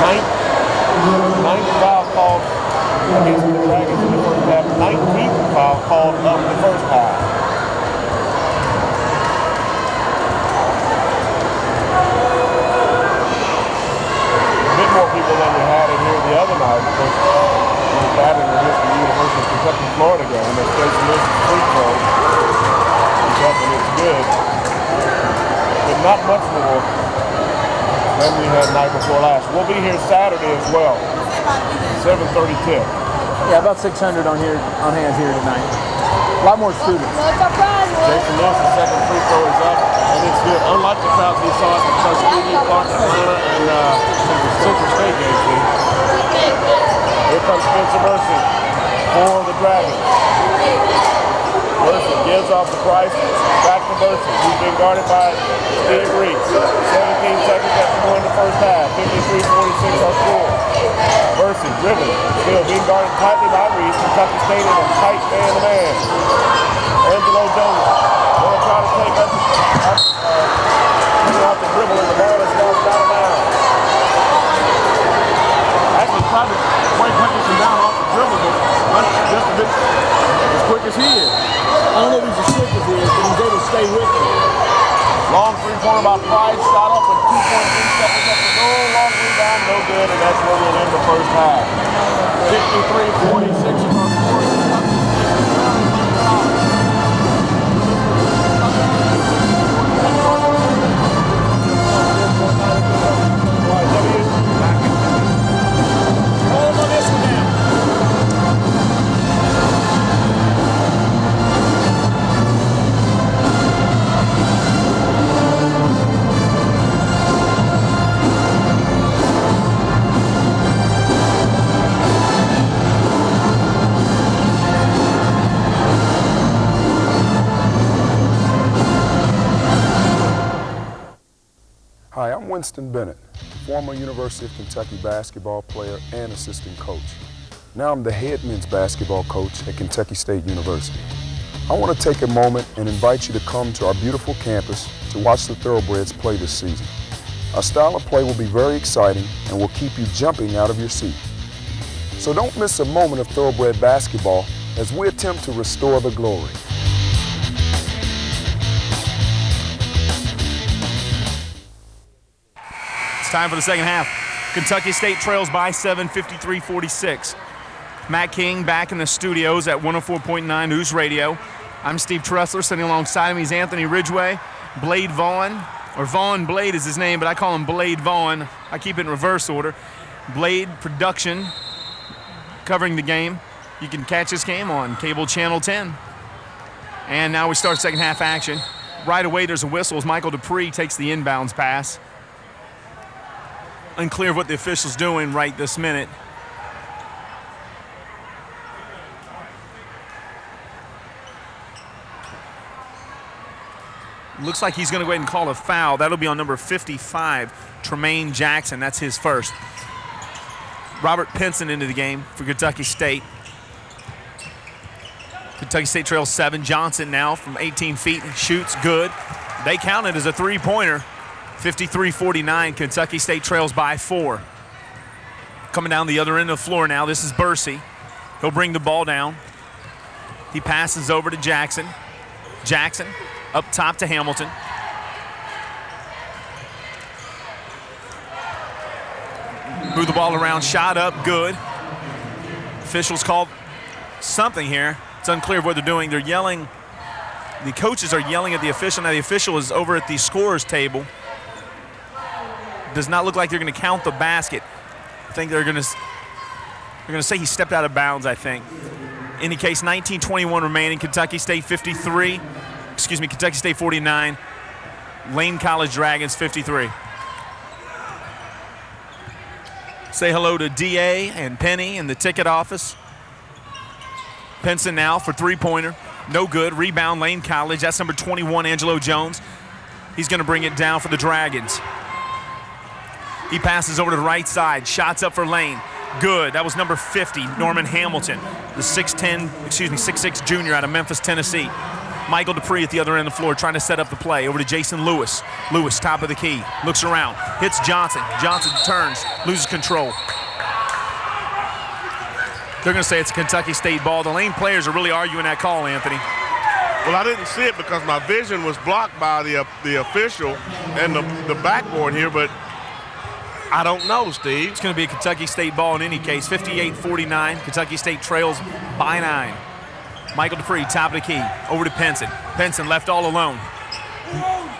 S8: Ninth foul called against the Dragons in the first half. 19th foul called of the first half. A bit more people than we had in here the other night because we're batting against the University of Kentucky, Florida game. That's Jason Lewis' free throw. He's up and it's good. But not much more than we had night before last. We'll be here Saturday as well. 7:30 tip.
S11: Yeah, about 600 on hand here tonight. A lot more students.
S8: Jason Lewis' second free throw is up, and it's good. Unlike the crowds we saw at the Tuskegee, Clark, Atlanta, and Central State games. Here comes Spencer Mercy for the Dragons. Mercy gives off the Price, back to Mercy. He's been guarded by Steve Reese. 17 seconds left to go in the first half. 53-46 our score. Mercy dribbling, still being guarded tightly by Reese. Kentucky State in a tight man-to-man. Angelo Jones going to try to take up off the dribble, and the ball is knocked out of bounds. Actually tried to Quake Hutchinson down off the dribble, but just a bit as quick as he is.
S11: I don't know if he's as quick as he is, but he's able to stay with him.
S8: Long three-pointer by Price, shot up with 2.3 seconds left to go. Long rebound, no good, and that's where we'll end the first half. 53-46 across the court.
S10: Hi, I'm Winston Bennett, former University of Kentucky basketball player and assistant coach. Now I'm the head men's basketball coach at Kentucky State University. I want to take a moment and invite you to come to our beautiful campus to watch the Thoroughbreds play this season. Our style of play will be very exciting and will keep you jumping out of your seat. So don't miss a moment of Thoroughbred basketball as we attempt to restore the glory.
S1: Time for the second half. Kentucky State trails by 7, 53-46. Matt King back in the studios at 104.9 News Radio. I'm Steve Tressler. Sitting alongside him, he's Anthony Ridgway. Blade Vaughn, or Vaughn Blade is his name, but I call him Blade Vaughn. I keep it in reverse order. Blade Production covering the game. You can catch this game on cable channel 10. And now we start second half action. Right away there's a whistle as Michael Dupree takes the inbounds pass. Unclear of what the official's doing right this minute. Looks like he's going to go ahead and call a foul. That'll be on number 55, Tremaine Jackson. That's his first. Robert Pinson into the game for Kentucky State. Kentucky State trails 7. Johnson now from 18 feet and shoots good. They count it as a three-pointer. 53-49, Kentucky State trails by 4. Coming down the other end of the floor now, this is Bursey. He'll bring the ball down. He passes over to Jackson. Jackson up top to Hamilton. Move the ball around, shot up, good. Officials called something here. It's unclear what they're doing. They're yelling The coaches are yelling at the official. Now the official is over at the scorer's table. Does not look like they're going to count the basket. I think they're going to say he stepped out of bounds, I think. In any case, 19:21 remaining. Kentucky State 49. Lane College Dragons 53. Say hello to DA and Penny in the ticket office. Penson now for three-pointer. No good. Rebound, Lane College. That's number 21, Angelo Jones. He's going to bring it down for the Dragons. He passes over to the right side. Shots up for Lane. Good. That was number 50, Norman Hamilton, the 6'6" junior out of Memphis, Tennessee. Michael Dupree at the other end of the floor trying to set up the play. Over to Jason Lewis. Lewis, top of the key. Looks around. Hits Johnson. Johnson turns. Loses control. They're going to say it's a Kentucky State ball. The Lane players are really arguing that call, Anthony.
S8: Well, I didn't see it because my vision was blocked by the official and the backboard here, but I don't know, Steve.
S1: It's going to be a Kentucky State ball in any case. 58-49. Kentucky State trails by 9. Michael Dupree, top of the key. Over to Penson. Penson left all alone.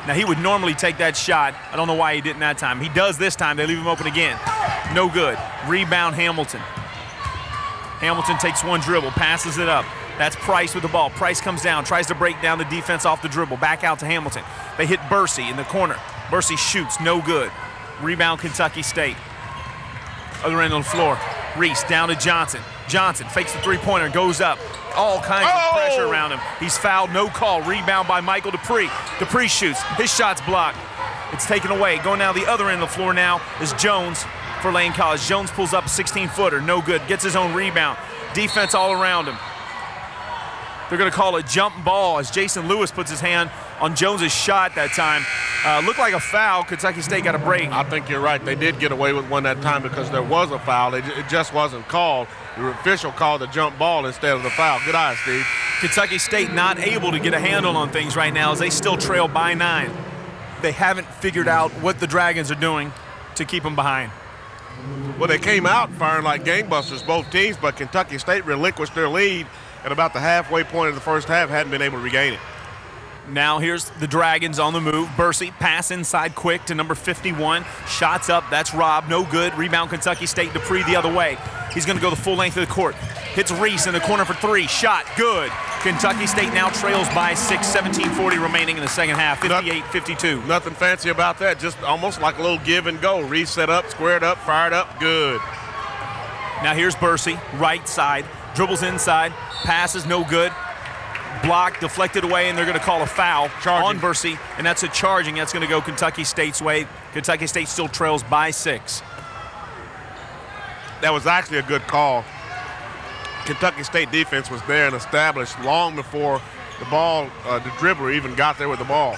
S1: Now, he would normally take that shot. I don't know why he didn't that time. He does this time. They leave him open again. No good. Rebound, Hamilton. Hamilton takes one dribble, passes it up. That's Price with the ball. Price comes down, tries to break down the defense off the dribble. Back out to Hamilton. They hit Bursey in the corner. Bursey shoots, no good. Rebound, Kentucky State. Other end of the floor. Reese down to Johnson. Johnson fakes the three-pointer, goes up. All kinds of pressure around him. He's fouled, no call. Rebound by Michael Dupree. Dupree shoots. His shot's blocked. It's taken away. Going down the other end of the floor now is Jones for Lane College. Jones pulls up a 16-footer, no good. Gets his own rebound. Defense all around him. They're going to call a jump ball as Jason Lewis puts his hand on Jones's shot that time. Looked like a foul. Kentucky State got a break.
S8: I think you're right. They did get away with one that time because there was a foul. It just wasn't called. The official called the jump ball instead of the foul. Good eye, Steve.
S1: Kentucky State not able to get a handle on things right now as they still trail by 9. They haven't figured out what the Dragons are doing to keep them behind.
S8: Well, they came out firing like gangbusters, both teams, but Kentucky State relinquished their lead at about the halfway point of the first half, hadn't been able to regain it.
S1: Now here's the Dragons on the move. Bursey, pass inside quick to number 51. Shots up, that's Rob, no good. Rebound, Kentucky State. Dupree the other way. He's going to go the full length of the court. Hits Reese in the corner for 3. Shot, good. Kentucky State now trails by 6, 17:40 remaining in the second half, 58-52.
S8: Nothing fancy about that, just almost like a little give and go. Reese set up, squared up, fired up, good.
S1: Now here's Bursey, right side. Dribbles inside, passes, no good. Blocked, deflected away, and they're going to call a foul on Bursey, and that's a charging. That's going to go Kentucky State's way. Kentucky State still trails by 6.
S8: That was actually a good call. Kentucky State defense was there and established long before the ball, the dribbler even got there with the ball.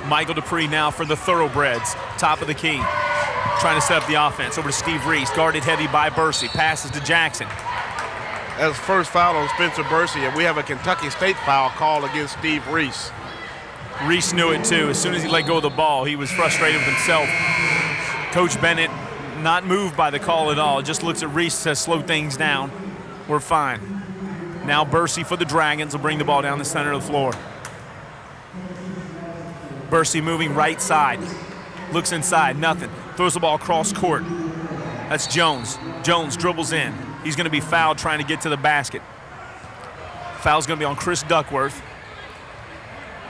S1: Michael Dupree now for the Thoroughbreds, top of the key. Trying to set up the offense. Over to Steve Reese, guarded heavy by Bursey. Passes to Jackson.
S8: That's first foul on Spencer Bursey, and we have a Kentucky State foul called against Steve Reese.
S1: Reese knew it too. As soon as he let go of the ball, he was frustrated with himself. Coach Bennett not moved by the call at all. Just looks at Reese, says slow things down. We're fine. Now Bursey for the Dragons will bring the ball down the center of the floor. Bursey moving right side. Looks inside, nothing. Throws the ball across court. That's Jones. Jones dribbles in. He's going to be fouled trying to get to the basket. Foul's going to be on Chris Duckworth.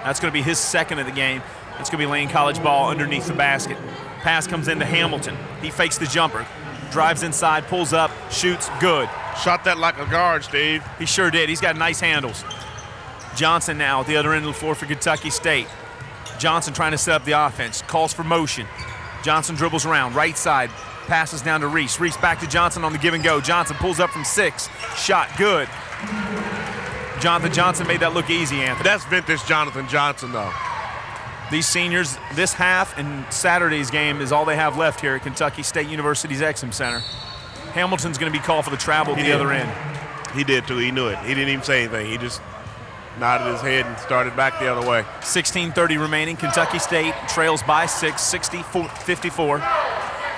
S1: That's going to be his second of the game. It's going to be Lane College ball underneath the basket. Pass comes into Hamilton. He fakes the jumper. Drives inside, pulls up, shoots, good.
S8: Shot that like a guard, Steve.
S1: He sure did. He's got nice handles. Johnson now at the other end of the floor for Kentucky State. Johnson trying to set up the offense. Calls for motion. Johnson dribbles around, right side. Passes down to Reese. Reese back to Johnson on the give and go. Johnson pulls up from 6. Shot, good. Jonathan Johnson made that look easy, Anthony.
S8: That's vintage Jonathan Johnson, though.
S1: These seniors, this half and Saturday's game is all they have left here at Kentucky State University's Exum Center. Hamilton's going to be called for the travel at the other end.
S8: He did, too. He knew it. He didn't even say anything. He just nodded his head and started back the other way.
S1: 16:30 remaining. Kentucky State trails by 6, 60-54.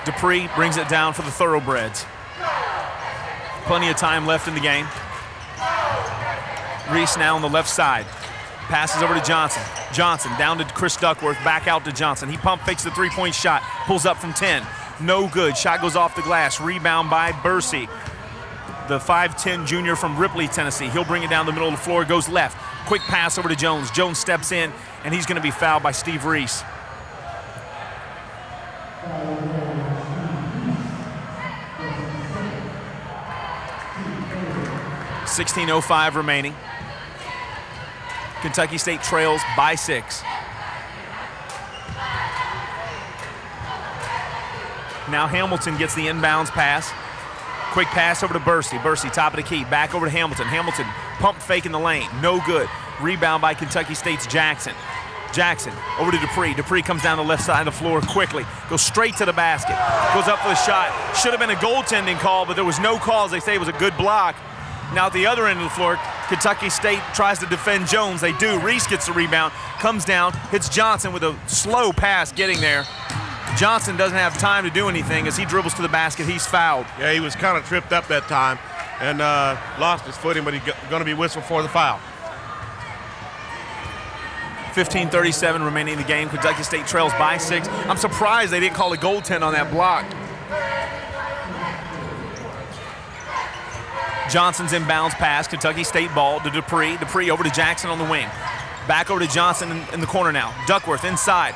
S1: Dupree brings it down for the Thoroughbreds. Plenty of time left in the game. Reese now on the left side. Passes over to Johnson. Johnson down to Chris Duckworth, back out to Johnson. He pump fakes the three-point shot, pulls up from 10. No good. Shot goes off the glass. Rebound by Bursey, the 5'10 junior from Ripley, Tennessee. He'll bring it down the middle of the floor, goes left. Quick pass over to Jones. Jones steps in, and he's going to be fouled by Steve Reese. .16:05 remaining. Kentucky State trails by 6. Now Hamilton gets the inbounds pass. Quick pass over to Bursey. Bursey, top of the key, back over to Hamilton. Hamilton, pump fake in the lane, no good. Rebound by Kentucky State's Jackson. Jackson over to Dupree. Dupree comes down the left side of the floor quickly, goes straight to the basket, goes up for the shot. Should have been a goaltending call, but there was no call, as they say it was a good block. Now at the other end of the floor, Kentucky State tries to defend Jones. They do. Reese gets the rebound, comes down, hits Johnson with a slow pass getting there. Johnson doesn't have time to do anything as he dribbles to the basket. He's fouled.
S8: Yeah, he was kind of tripped up that time and lost his footing, but he's going to be whistled for the foul.
S1: 15:37 remaining in the game. Kentucky State trails by 6. I'm surprised they didn't call a goaltend on that block. Johnson's inbounds pass, Kentucky State ball to Dupree. Dupree over to Jackson on the wing. Back over to Johnson in the corner now. Duckworth inside.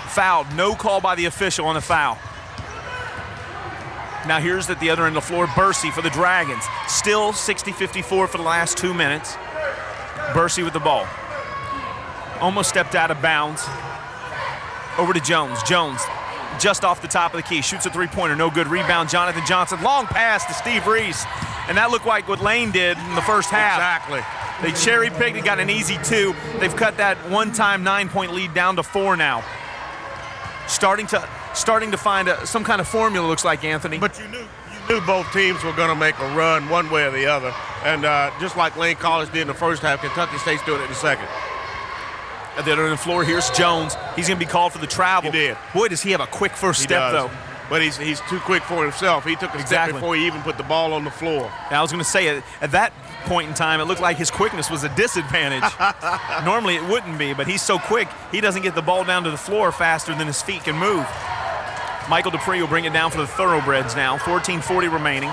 S1: Fouled. No call by the official on the foul. Now here's at the other end of the floor, Bursey for the Dragons. Still 60-54 for the last 2 minutes. Bursey with the ball. Almost stepped out of bounds. Over to Jones. Jones just off the top of the key. Shoots a three-pointer. No good. Rebound, Jonathan Johnson. Long pass to Steve Reese. And that looked like what Lane did in the first half.
S8: Exactly.
S1: They cherry-picked and got an easy 2. They've cut that one-time 9-point lead down to 4 now. Starting to find some kind of formula, looks like, Anthony.
S8: But you knew both teams were going to make a run one way or the other. And just like Lane College did in the first half, Kentucky State's doing it in the second.
S1: At the other end of the floor, here's Jones. He's going to be called for the travel.
S8: He did.
S1: Boy, does he have a quick first step, though.
S8: But he's too quick for himself. He took a step before he even put the ball on the floor.
S1: Now, I was going to say, at that point in time, it looked like his quickness was a disadvantage. Normally it wouldn't be, but he's so quick, he doesn't get the ball down to the floor faster than his feet can move. Michael Dupree will bring it down for the Thoroughbreds now. 14:40 remaining.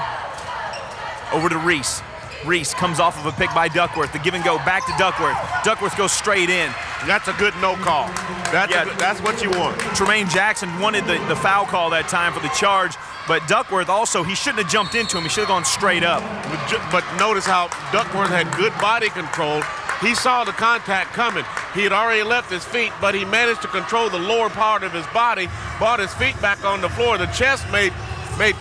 S1: Over to Reese. Reese comes off of a pick by Duckworth. The give and go back to Duckworth. Duckworth goes straight in.
S8: That's a good no call. That's what you want.
S1: Tremaine Jackson wanted the foul call that time for the charge, but Duckworth also, he shouldn't have jumped into him. He should have gone straight up.
S8: But notice how Duckworth had good body control. He saw the contact coming. He had already left his feet, but he managed to control the lower part of his body, brought his feet back on the floor. The chest made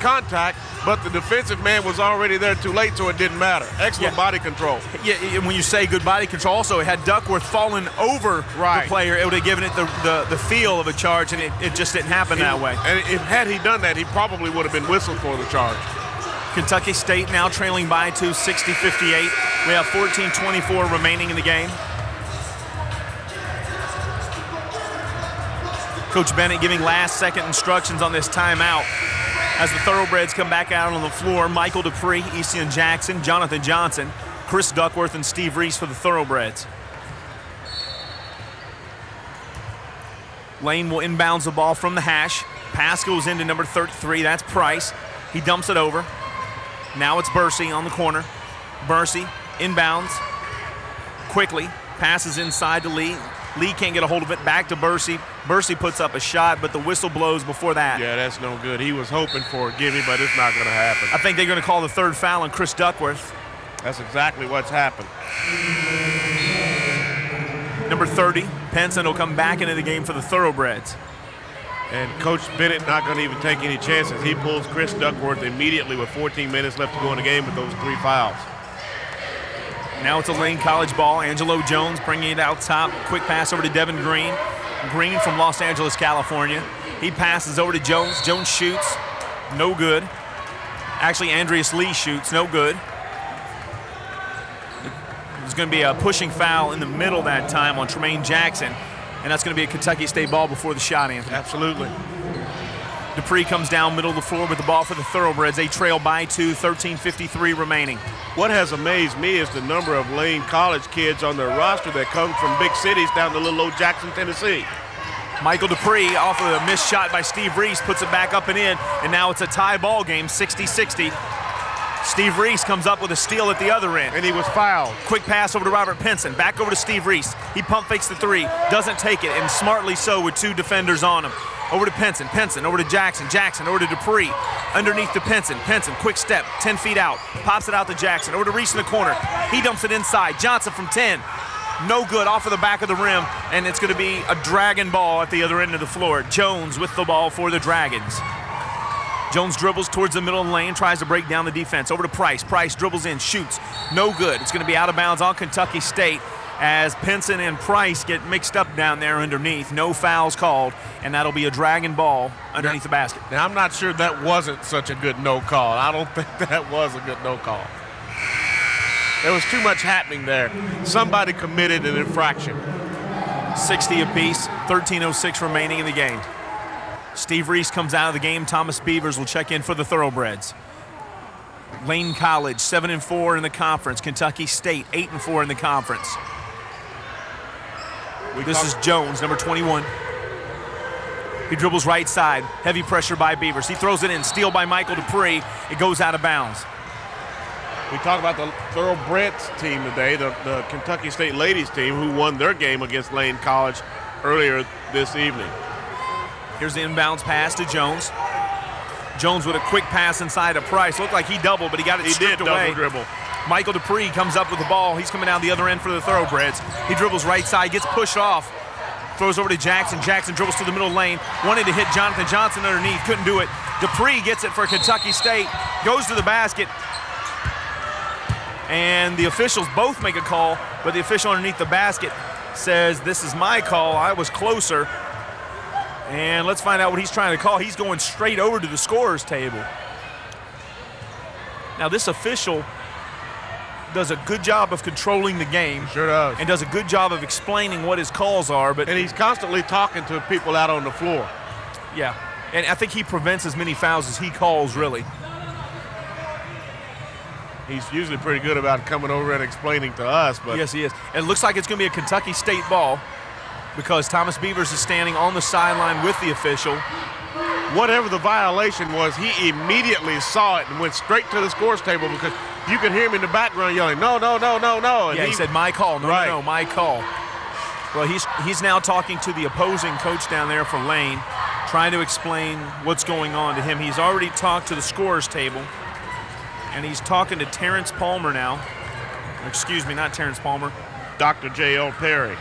S8: contact, but the defensive man was already there too late, so it didn't matter. Excellent body control.
S1: Yeah, and when you say good body control, also, it had Duckworth fallen over the player, it would have given it the feel of a charge, and it just didn't happen that way.
S8: And had he done that, he probably would have been whistled for the charge.
S1: Kentucky State now trailing by 2, 60-58. We have 14:24 remaining in the game. Coach Bennett giving last-second instructions on this timeout. As the Thoroughbreds come back out on the floor, Michael Dupree, Etienne Jackson, Jonathan Johnson, Chris Duckworth, and Steve Reese for the Thoroughbreds. Lane will inbounds the ball from the hash. Pass goes into number 33, that's Price. He dumps it over. Now it's Bursey on the corner. Bursey inbounds quickly, passes inside to Lee. Lee can't get a hold of it, back to Bursey. Bursey puts up a shot, but the whistle blows before that.
S8: Yeah, that's no good. He was hoping for a gimme, but it's not going to happen.
S1: I think they're going to call the third foul on Chris Duckworth.
S8: That's exactly what's happened.
S1: Number 30, Penson will come back into the game for the Thoroughbreds.
S8: And Coach Bennett not going to even take any chances. He pulls Chris Duckworth immediately with 14 minutes left to go in the game with those 3 fouls.
S1: Now it's a Lane College ball. Angelo Jones bringing it out top. Quick pass over to Devin Green. Green from Los Angeles, California. He passes over to Jones. Jones shoots. No good. Actually, Andreas Lee shoots. No good. There's going to be a pushing foul in the middle that time on Tremaine Jackson. And that's going to be a Kentucky State ball before the shot, Anthony.
S8: Absolutely.
S1: Dupree comes down middle of the floor with the ball for the Thoroughbreds. They trail by 2, 13:53 remaining.
S8: What has amazed me is the number of Lane College kids on their roster that come from big cities down to little old Jackson, Tennessee.
S1: Michael Dupree off of a missed shot by Steve Reese, puts it back up and in, and now it's a tie ball game, 60-60. Steve Reese comes up with a steal at the other end.
S8: And he was fouled.
S1: Quick pass over to Robert Pinson, back over to Steve Reese. He pump fakes the three, doesn't take it, and smartly so with 2 defenders on him. Over to Pinson, Pinson over to Jackson, Jackson over to Dupree, underneath to Pinson, Pinson, quick step, 10 feet out, pops it out to Jackson, over to Reese in the corner. He dumps it inside, Johnson from 10. No good, off of the back of the rim, and it's going to be a dragon ball at the other end of the floor. Jones with the ball for the Dragons. Jones dribbles towards the middle of the lane, tries to break down the defense. Over to Price. Price dribbles in, shoots. No good. It's going to be out of bounds on Kentucky State as Pinson and Price get mixed up down there underneath. No fouls called, and that'll be a dragon ball underneath the basket.
S8: Now, I'm not sure that wasn't such a good no call. I don't think that was a good no call. There was too much happening there. Somebody committed an infraction.
S1: 60 apiece, 13:06 remaining in the game. Steve Reese comes out of the game. Thomas Beavers will check in for the Thoroughbreds. Lane College, 7-4 in the conference. Kentucky State, 8-4 in the conference. This is Jones, number 21. He dribbles right side. Heavy pressure by Beavers. He throws it in. Steal by Michael Dupree. It goes out of bounds.
S8: We talked about the Thoroughbreds team today, the Kentucky State ladies team who won their game against Lane College earlier this evening.
S1: Here's the inbounds pass to Jones. Jones with a quick pass inside of Price. Looked like he doubled, but he got it stripped away.
S8: Double dribble.
S1: Michael Dupree comes up with the ball. He's coming down the other end for the Thoroughbreds. He dribbles right side, gets pushed off. Throws over to Jackson. Jackson dribbles to the middle lane. Wanted to hit Jonathan Johnson underneath. Couldn't do it. Dupree gets it for Kentucky State. Goes to the basket. And the officials both make a call, but the official underneath the basket says, "This is my call. I was closer." And let's find out what he's trying to call. He's going straight over to the scorer's table. Now, this official does a good job of controlling the game.
S8: Sure does.
S1: And does a good job of explaining what his calls are. But
S8: and he's constantly talking to people out on the floor.
S1: Yeah, and I think he prevents as many fouls as he calls, really.
S8: He's usually pretty good about coming over and explaining to us. But
S1: yes, he is. And it looks like it's going to be a Kentucky State ball because Thomas Beavers is standing on the sideline with the official.
S8: Whatever the violation was, he immediately saw it and went straight to the scores table because you could hear him in the background yelling, "No, no, no, no, no." And
S1: he said, "My call, no,
S8: right.
S1: no, my call." Well, he's now talking to the opposing coach down there for Lane, trying to explain what's going on to him. He's already talked to the scorer's table, and he's talking to Terrence Palmer now. Excuse me, not Terrence Palmer.
S8: Dr. J.L. Perry.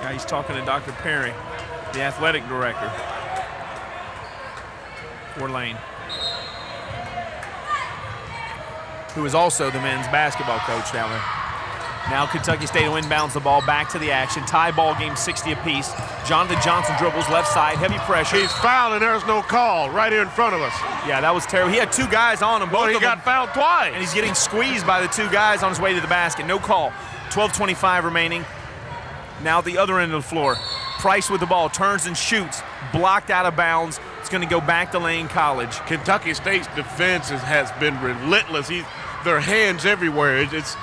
S1: Yeah, he's talking to Dr. Perry, the athletic director for Lane, who is also the men's basketball coach down there. Now Kentucky State inbounds the ball back to the action. Tie ball game, 60 apiece. Jonathan Johnson dribbles left side, heavy pressure.
S8: He's fouled and there's no call right here in front of us.
S1: Yeah, that was terrible. He had 2 guys on him.
S8: Both he got fouled twice.
S1: And he's getting squeezed by the 2 guys on his way to the basket. No call. 12:25 remaining. Now at the other end of the floor. Price with the ball, turns and shoots. Blocked out of bounds. It's going to go back to Lane College.
S8: Kentucky State's defense has been relentless. Their hands everywhere. It's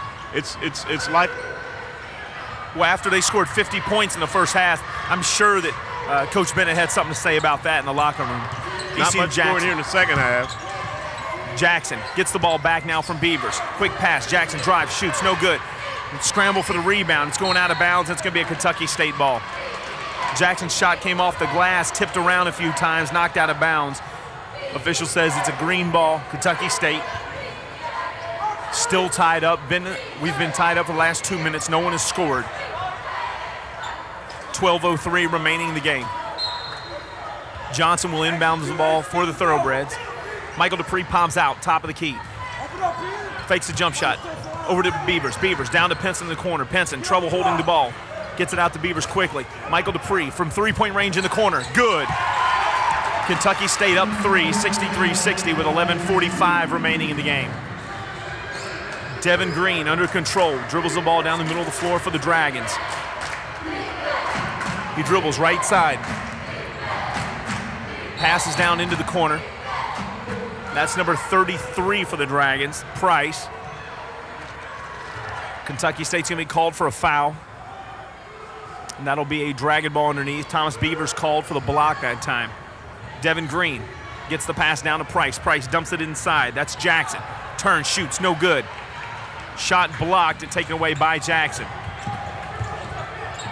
S8: like,
S1: well, after they scored 50 points in the first half, I'm sure that Coach Bennett had something to say about that in the locker room.
S8: Not much scoring here in the second half.
S1: Jackson gets the ball back now from Beavers. Quick pass, Jackson drives, shoots, no good. Scramble for the rebound. It's going out of bounds. It's going to be a Kentucky State ball. Jackson's shot came off the glass, tipped around a few times, knocked out of bounds. Official says it's a green ball, Kentucky State. Still tied up. We've been tied up for the last 2 minutes. No one has scored. 12:03 remaining in the game. Johnson will inbound the ball for the Thoroughbreds. Michael Dupree palms out, top of the key. Fakes the jump shot. Over to Beavers. Beavers down to Pinson in the corner. Pinson, trouble holding the ball. Gets it out to Beavers quickly. Michael Dupree from 3-point range in the corner. Good. Kentucky State up 3, 63-60 with 11:45 remaining in the game. Devin Green under control. Dribbles the ball down the middle of the floor for the Dragons. He dribbles right side. Passes down into the corner. That's number 33 for the Dragons, Price. Kentucky State's going to be called for a foul. And that'll be a Dragon ball underneath. Thomas Beavers called for the block that time. Devin Green gets the pass down to Price. Price dumps it inside. That's Jackson. Turns, shoots, no good. Shot blocked and taken away by Jackson.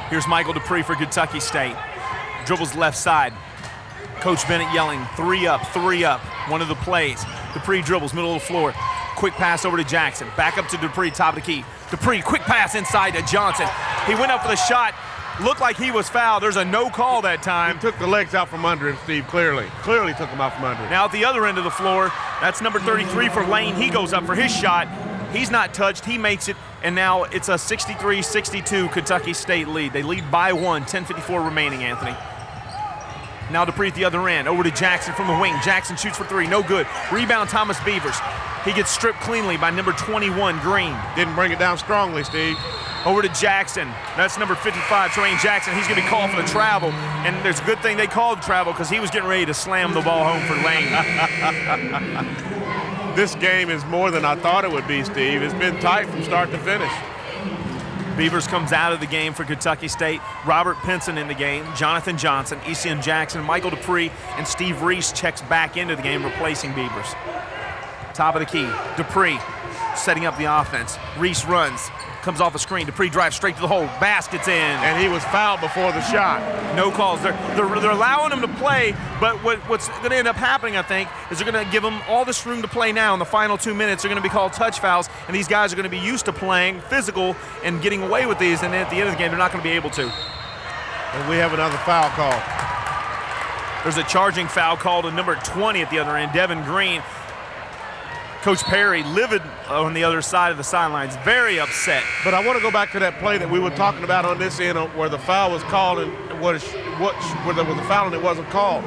S1: Here's Michael Dupree for Kentucky State. Dribbles left side. Coach Bennett yelling, 3 up, 3 up. One of the plays. Dupree dribbles, middle of the floor. Quick pass over to Jackson. Back up to Dupree, top of the key. Dupree, quick pass inside to Johnson. He went up for the shot. Looked like he was fouled. There's a no call that time.
S8: He took the legs out from under him, Steve, clearly. Clearly took him out from under him.
S1: Now at the other end of the floor, that's number 33 for Lane. He goes up for his shot. He's not touched. He makes it, and now it's a 63-62 Kentucky State lead. They lead by 1, 10:54 remaining, Anthony. Now Dupree at the other end, over to Jackson from the wing. Jackson shoots for 3, no good. Rebound, Thomas Beavers. He gets stripped cleanly by number 21, Green.
S8: Didn't bring it down strongly, Steve.
S1: Over to Jackson. That's number 55, Tremaine Jackson. He's going to be called for the travel, and there's a good thing they called travel because he was getting ready to slam the ball home for Lane.
S8: This game is more than I thought it would be, Steve. It's been tight from start to finish.
S1: Beavers comes out of the game for Kentucky State. Robert Pinson in the game. Jonathan Johnson, Etienne Jackson, Michael Dupree, and Steve Reese checks back into the game, replacing Beavers. Top of the key, Dupree setting up the offense. Reese runs, comes off the screen. Dupree drives straight to the hole. Basket's in.
S8: And he was fouled before the shot.
S1: No calls. They're allowing him to play, but what's going to end up happening, I think, is they're going to give him all this room to play now. In the final 2 minutes, they're going to be called touch fouls, and these guys are going to be used to playing physical and getting away with these, and then at the end of the game, they're not going to be able to.
S8: And we have another foul call.
S1: There's a charging foul called to number 20 at the other end, Devin Green. Coach Perry livid on the other side of the sidelines, very upset.
S8: But I want to go back to that play that we were talking about on this end where the foul was called and where there was a foul and it wasn't called.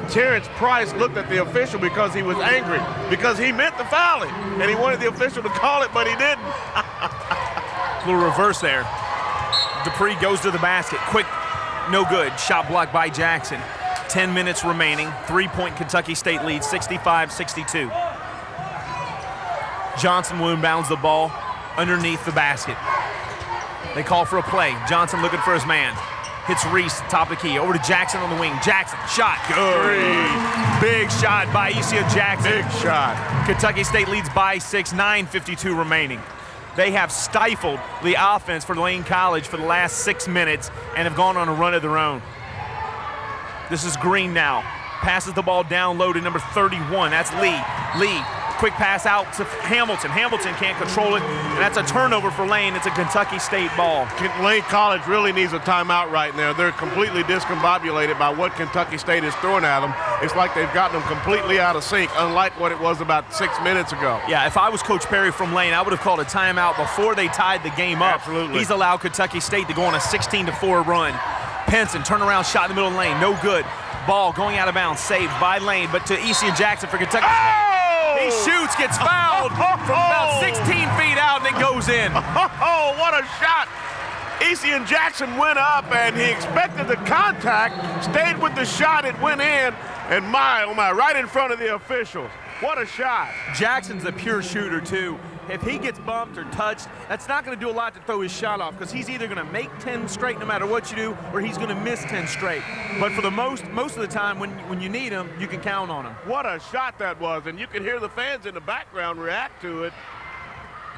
S8: Terrence Price looked at the official because he was angry, because he meant the fouling, and he wanted the official to call it, but he didn't.
S1: A little reverse there. Dupree goes to the basket. Quick, no good. Shot blocked by Jackson. 10 minutes remaining. 3-point Kentucky State lead, 65-62. Johnson will inbounds the ball underneath the basket. They call for a play. Johnson looking for his man. Hits Reese, top of the key. Over to Jackson on the wing. Jackson, shot, good. Big shot by Etienne Jackson.
S8: Big shot.
S1: Kentucky State leads by 6, 9:52 remaining. They have stifled the offense for Lane College for the last 6 minutes and have gone on a run of their own. This is Green now. Passes the ball down low to number 31. That's Lee. Lee. Quick pass out to Hamilton. Hamilton can't control it, and that's a turnover for Lane. It's a Kentucky State ball.
S8: Lane College really needs a timeout right now. They're completely discombobulated by what Kentucky State is throwing at them. It's like they've gotten them completely out of sync, unlike what it was about 6 minutes ago.
S1: Yeah, if I was Coach Perry from Lane, I would have called a timeout before they tied the game up.
S8: Absolutely.
S1: He's allowed Kentucky State to go on a 16-4 run. Penson, turnaround shot in the middle of the lane, no good. Ball going out of bounds, saved by Lane, but to Etienne Jackson for Kentucky State. He shoots, gets fouled from about 16 feet out, and it goes in.
S8: Oh, what a shot. Etienne Jackson went up, and he expected the contact, stayed with the shot, it went in, and my, oh my, right in front of the officials. What a shot.
S1: Jackson's a pure shooter, too. If he gets bumped or touched, that's not going to do a lot to throw his shot off because he's either going to make 10 straight no matter what you do or he's going to miss 10 straight. But for the most of the time when you need him, you can count on him.
S8: What a shot that was, and you can hear the fans in the background react to it.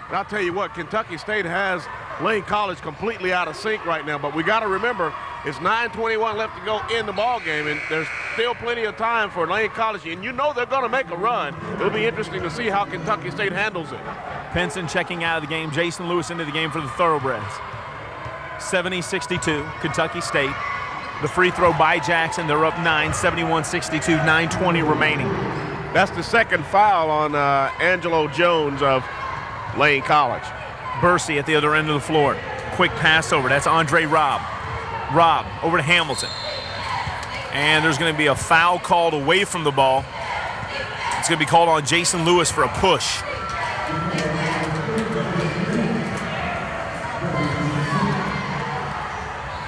S8: And I'll tell you what, Kentucky State has Lane College completely out of sync right now, but we got to remember it's 9:21 left to go in the ball game, and there's still plenty of time for Lane College, and you know they're going to make a run. It'll be interesting to see how Kentucky State handles it.
S1: Penson checking out of the game. Jason Lewis into the game for the Thoroughbreds. 70-62, Kentucky State. The free throw by Jackson. They're up 9, 71-62, 9:20 remaining.
S8: That's the second foul on Angelo Jones of Lane College.
S1: Bursey at the other end of the floor. Quick pass over. That's Andre Robb. Robb over to Hamilton. And there's going to be a foul called away from the ball. It's going to be called on Jason Lewis for a push.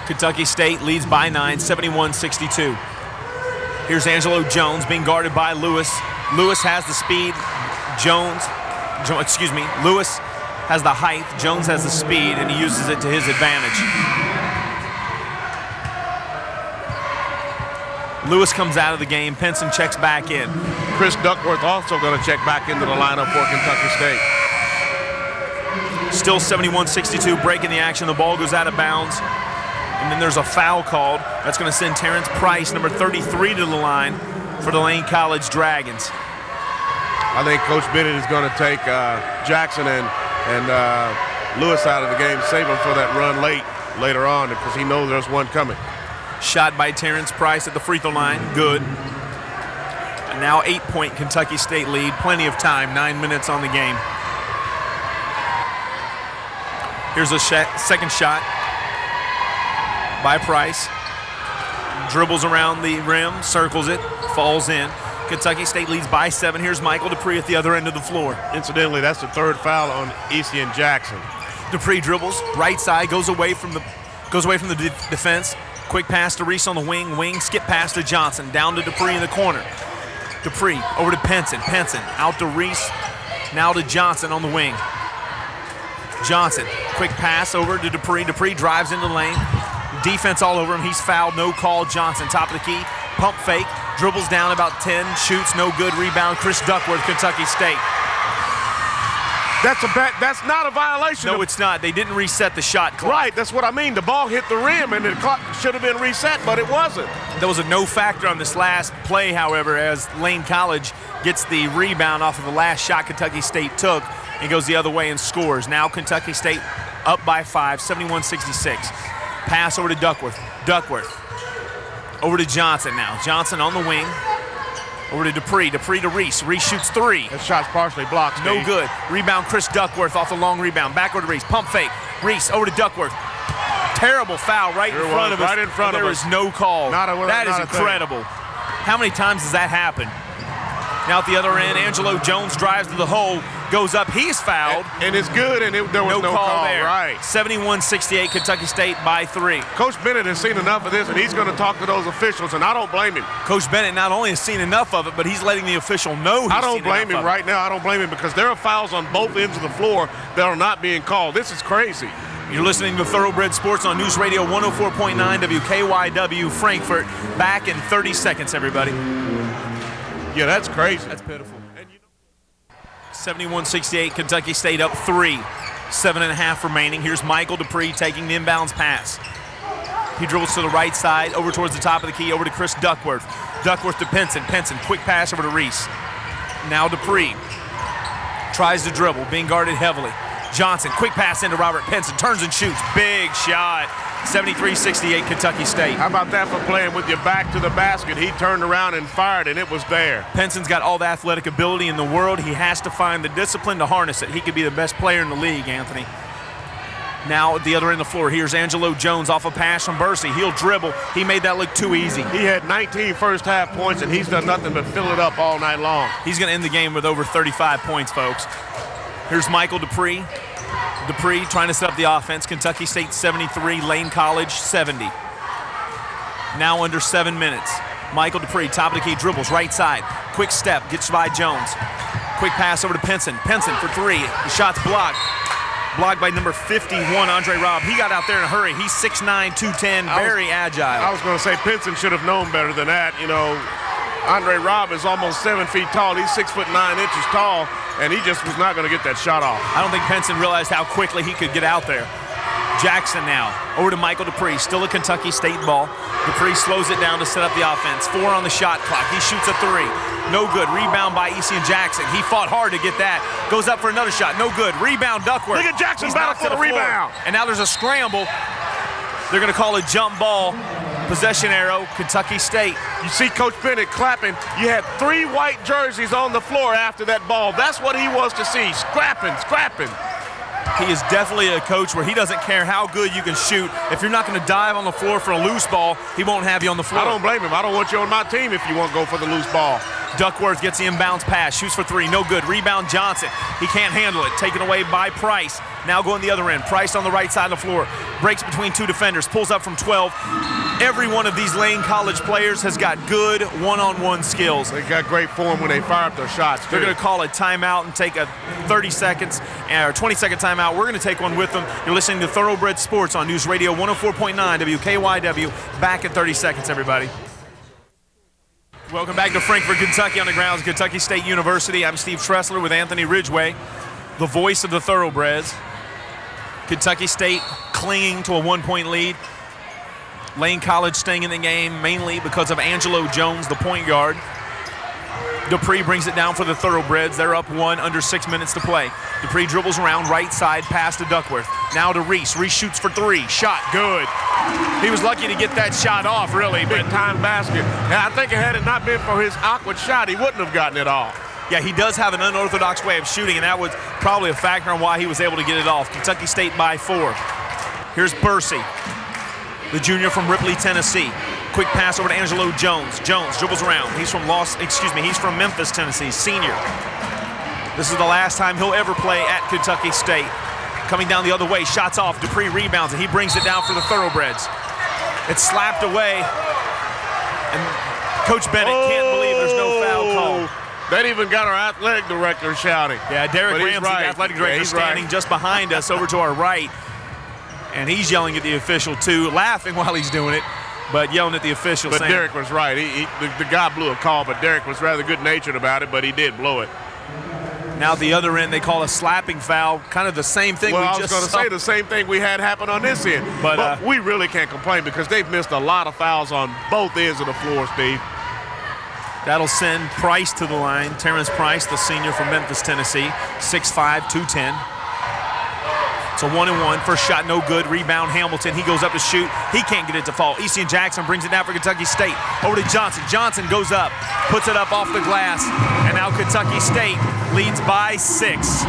S1: Kentucky State leads by 9, 71-62. Here's Angelo Jones being guarded by Lewis. Lewis has the speed. Lewis has the height. Jones has the speed, and he uses it to his advantage. Lewis comes out of the game. Pinson checks back in.
S8: Chris Duckworth also going to check back into the lineup for Kentucky State.
S1: Still 71-62, breaking the action. The ball goes out of bounds. And then there's a foul called. That's going to send Terrence Price, number 33, to the line for the Lane College Dragons.
S8: I think Coach Bennett is going to take Jackson and Lewis out of the game, save them for that run later on because he knows there's one coming.
S1: Shot by Terrence Price at the free throw line. Good. And now 8-point Kentucky State lead. Plenty of time. 9 minutes on the game. Here's a second shot by Price. Dribbles around the rim, circles it, falls in. Kentucky State leads by 7. Here's Michael Dupree at the other end of the floor.
S8: Incidentally, that's the third foul on Etienne Jackson.
S1: Dupree dribbles, right side, goes away from the defense. Quick pass to Reese on the wing. Wing skip pass to Johnson. Down to Dupree in the corner. Dupree over to Pinson. Pinson out to Reese. Now to Johnson on the wing. Johnson, quick pass over to Dupree. Dupree drives into the lane. Defense all over him. He's fouled. No call. Johnson, top of the key. Pump fake. Dribbles down about 10. Shoots. No good. Rebound. Chris Duckworth, Kentucky State.
S8: That's not a violation.
S1: No, it's not. They didn't reset the shot clock.
S8: Right, that's what I mean. The ball hit the rim and the clock should have been reset, but it wasn't.
S1: There was a no factor on this last play, however, as Lane College gets the rebound off of the last shot Kentucky State took and goes the other way and scores. Now Kentucky State up by 5, 71-66. Pass over to Duckworth. Duckworth over to Johnson now. Johnson on the wing. Over to Dupree. Dupree to Reese. Reese shoots 3.
S8: That shot's partially blocked.
S1: No good. Rebound, Chris Duckworth off the long rebound. Back over to Reese. Pump fake. Reese over to Duckworth. Terrible foul right in front of us.
S8: Right in front of us.
S1: There is no call.
S8: That
S1: is incredible. How many times does that happen? Now at the other end, Angelo Jones drives to the hole, goes up. He's fouled.
S8: And it's good, and there was no call
S1: there.
S8: Right.
S1: 71-68, Kentucky State by 3.
S8: Coach Bennett has seen enough of this, and he's going to talk to those officials, and I don't blame him.
S1: Coach Bennett not only has seen enough of it, but he's letting the official know he's seen enough of it.
S8: I don't blame him right now. I don't blame him because there are fouls on both ends of the floor that are not being called. This is crazy.
S1: You're listening to Thoroughbred Sports on News Radio 104.9 WKYW Frankfort. Back in 30 seconds, everybody.
S8: Yeah, that's crazy.
S1: That's pitiful. 71-68, Kentucky State up 3. 7.5 remaining. Here's Michael Dupree taking the inbounds pass. He dribbles to the right side, over towards the top of the key, over to Chris Duckworth. Duckworth to Pinson. Pinson, quick pass over to Reese. Now Dupree tries to dribble, being guarded heavily. Johnson, quick pass into Robert Pinson, turns and shoots. Big shot. 73-68, Kentucky State.
S8: How about that for playing with your back to the basket? He turned around and fired, and it was there.
S1: Pinson's got all the athletic ability in the world. He has to find the discipline to harness it. He could be the best player in the league, Anthony. Now at the other end of the floor, here's Angelo Jones off a pass from Bursey. He'll dribble. He made that look too easy.
S8: He had 19 first-half points, and he's done nothing but fill it up all night long.
S1: He's going to end the game with over 35 points, folks. Here's Michael Dupree. Dupree trying to set up the offense. Kentucky State 73, Lane College 70. Now under 7 minutes. Michael Dupree, top of the key, dribbles right side. Quick step, gets by Jones. Quick pass over to Pinson. Pinson for 3. The shot's blocked. Blocked by number 51, Andre Robb. He got out there in a hurry. He's 6'9", 210, very agile.
S8: I was going to say Pinson should have known better than that. You know, Andre Robb is almost 7 feet tall. He's 6'9" tall. And he just was not going to get that shot off.
S1: I don't think Pinson realized how quickly he could get out there. Jackson now, over to Michael Dupree, still a Kentucky State ball. Dupree slows it down to set up the offense. 4 on the shot clock. He shoots a 3. No good. Rebound by Etienne Jackson. He fought hard to get that. Goes up for another shot. No good. Rebound, Duckworth.
S8: Look at Jackson battle for the rebound.
S1: And now there's a scramble. They're going to call a jump ball. Possession arrow, Kentucky State.
S8: You see Coach Bennett clapping. You had 3 white jerseys on the floor after that ball. That's what he wants to see, scrapping.
S1: He is definitely a coach where he doesn't care how good you can shoot. If you're not going to dive on the floor for a loose ball, he won't have you on the floor.
S8: I don't blame him. I don't want you on my team if you won't go for the loose ball.
S1: Duckworth gets the inbounds pass, shoots for three, no good. Rebound Johnson. He can't handle it. Taken away by Price. Now going the other end. Price on the right side of the floor. Breaks between two defenders. Pulls up from 12. Every one of these Lane College players has got good one-on-one skills.
S8: They got great form when they fire up their shots, too.
S1: They're going to call a timeout and take a 30 seconds or 20-second timeout. We're going to take one with them. You're listening to Thoroughbred Sports on News Radio 104.9 WKYW. Back in 30 seconds, everybody. Welcome back to Frankfort, Kentucky on the grounds of Kentucky State University. I'm Steve Tressler with Anthony Ridgway, the voice of the Thoroughbreds. Kentucky State clinging to a 1-point lead. Lane College staying in the game mainly because of Angelo Jones, the point guard. Dupree brings it down for the Thoroughbreds. They're up one, under 6 minutes to play. Dupree dribbles around right side, pass to Duckworth. Now to Reese. Reese shoots for three. Shot good. He was lucky to get that shot off, really.
S8: Big time basket. And I think had it not been for his awkward shot, he wouldn't have gotten it off.
S1: Yeah, he does have an unorthodox way of shooting, and that was probably a factor in why he was able to get it off. Kentucky State by 4. Here's Bursey, the junior from Ripley, Tennessee. Quick pass over to Angelo Jones. Jones dribbles around. He's from Memphis, Tennessee, senior. This is the last time he'll ever play at Kentucky State. Coming down the other way, shots off. Dupree rebounds, and he brings it down for the Thoroughbreds. It's slapped away, and Coach Bennett can't believe there's no foul call.
S8: That even got our athletic director shouting.
S1: Yeah, Derek Ramsey,
S8: right.
S1: the athletic director, standing just behind us over to our right. And he's yelling at the official, too, laughing while he's doing it, but yelling at the official.
S8: But Derek was right. The guy blew a call, but Derek was rather good-natured about it, but he did blow it.
S1: Now at the other end, they call a slapping foul, kind of the same thing we just saw.
S8: Well, I was going to say the same thing we had happen on this end. But we really can't complain because they've missed a lot of fouls on both ends of the floor, Steve.
S1: That'll send Price to the line. Terrence Price, the senior from Memphis, Tennessee, 6'5", 210. It's a 1-and-1. First shot, no good. Rebound, Hamilton. He goes up to shoot. He can't get it to fall. Etienne Jackson brings it down for Kentucky State. Over to Johnson. Johnson goes up, puts it up off the glass, and now Kentucky State leads by 6.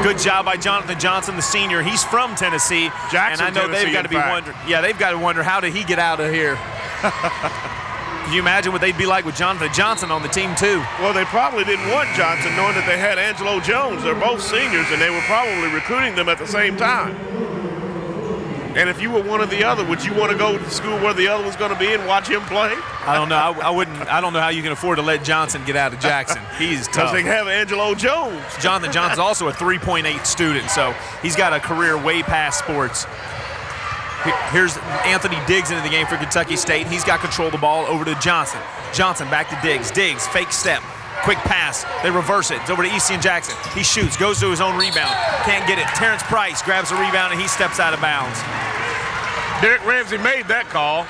S1: Good job by Jonathan Johnson, the senior. He's from Tennessee.
S8: Jackson,
S1: and I know
S8: Tennessee,
S1: they've got to be wondering. Yeah, they've got to wonder, how did he get out of here? Can you imagine what they'd be like with Jonathan Johnson on the team, too?
S8: Well, they probably didn't want Johnson, knowing that they had Angelo Jones. They're both seniors, and they were probably recruiting them at the same time. And if you were one or the other, would you want to go to school where the other was going to be and watch him play?
S1: I don't know. I wouldn't. I don't know how you can afford to let Johnson get out of Jackson. He's tough.
S8: Because they have Angelo Jones.
S1: Jonathan Johnson's also a 3.8 student, so he's got a career way past sports. Here's Anthony Diggs into the game for Kentucky State. He's got control of the ball over to Johnson. Johnson back to Diggs. Diggs, fake step. Quick pass. They reverse it. It's over to Etienne Jackson. He shoots, goes to his own rebound. Can't get it. Terrence Price grabs the rebound, and he steps out of bounds.
S8: Derek Ramsey made that call.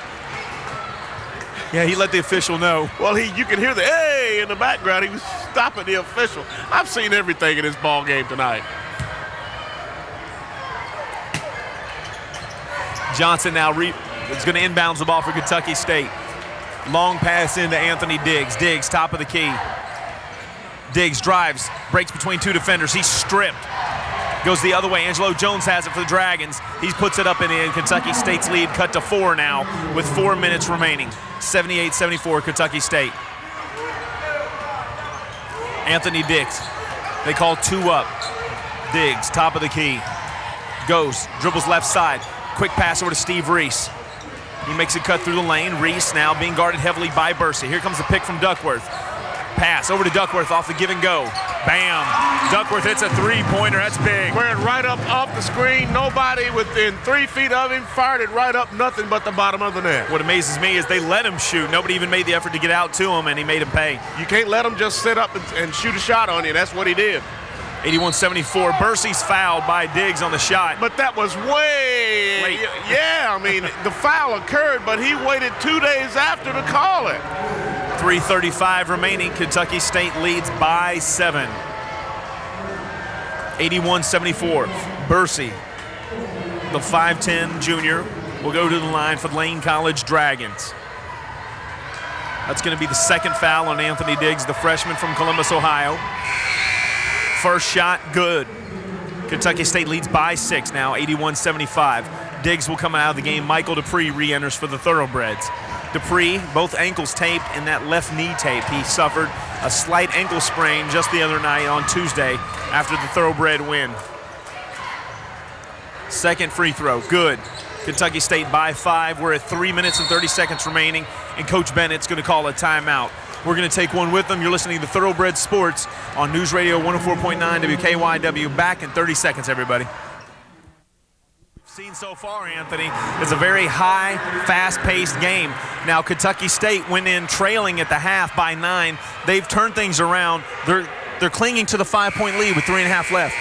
S1: Yeah, he let the official know.
S8: Well, you can hear the hey in the background. He was stopping the official. I've seen everything in this ball game tonight.
S1: Johnson now is going to inbounds the ball for Kentucky State. Long pass into Anthony Diggs. Diggs, top of the key. Diggs drives, breaks between two defenders. He's stripped. Goes the other way. Angelo Jones has it for the Dragons. He puts it up and in. Kentucky State's lead cut to 4 now with 4 minutes remaining. 78-74 Kentucky State. Anthony Diggs. They call 2 up. Diggs, top of the key. Goes, dribbles left side. Quick pass over to Steve Reese. He makes a cut through the lane. Reese now being guarded heavily by Bursey. Here comes the pick from Duckworth. Pass over to Duckworth off the give and go. Bam. Duckworth hits a 3-pointer. That's big.
S8: Wearing right up off the screen. Nobody within 3 feet of him. Fired it right up. Nothing but the bottom of the net.
S1: What amazes me is they let him shoot. Nobody even made the effort to get out to him, and he made him pay.
S8: You can't let him just sit up and shoot a shot on you. That's what he did.
S1: 81-74. Bursey's fouled by Diggs on the shot.
S8: But that was way late. Yeah, I mean, the foul occurred, but he waited 2 days after to call it.
S1: 3:35 remaining. Kentucky State leads by 7. 81-74. Bursey, the 5'10 junior, will go to the line for the Lane College Dragons. That's going to be the second foul on Anthony Diggs, the freshman from Columbus, Ohio. First shot, good. Kentucky State leads by 6 now, 81-75. Diggs will come out of the game. Michael Dupree re-enters for the Thoroughbreds. Dupree, both ankles taped and that left knee taped. He suffered a slight ankle sprain just the other night on Tuesday after the Thoroughbred win. Second free throw, good. Kentucky State by 5. We're at 3 minutes and 30 seconds remaining, and Coach Bennett's going to call a timeout. We're going to take one with them. You're listening to Thoroughbred Sports on News Radio 104.9 WKYW. Back in 30 seconds, everybody. Seen so far, Anthony, is a very high, fast-paced game. Now, Kentucky State went in trailing at the half by 9. They've turned things around. They're clinging to the 5-point lead with 3.5 left.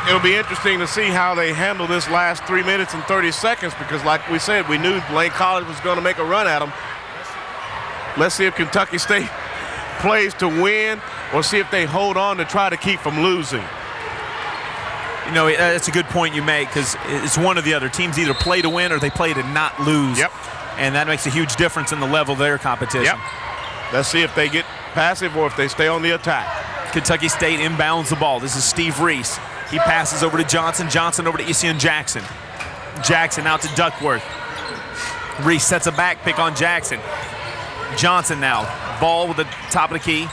S8: It'll be interesting to see how they handle this last 3 minutes and 30 seconds because, like we said, we knew Lane College was going to make a run at them. Let's see if Kentucky State plays to win or see if they hold on to try to keep from losing.
S1: You know, that's a good point you make because it's one or the other. Teams either play to win or they play to not lose.
S8: Yep.
S1: And that makes a huge difference in the level of their competition.
S8: Yep. Let's see if they get passive or if they stay on the attack.
S1: Kentucky State inbounds the ball. This is Steve Reese. He passes over to Johnson. Johnson over to Isian Jackson. Jackson out to Duckworth. Reese sets a back pick on Jackson. Johnson now. Ball with the top of the key.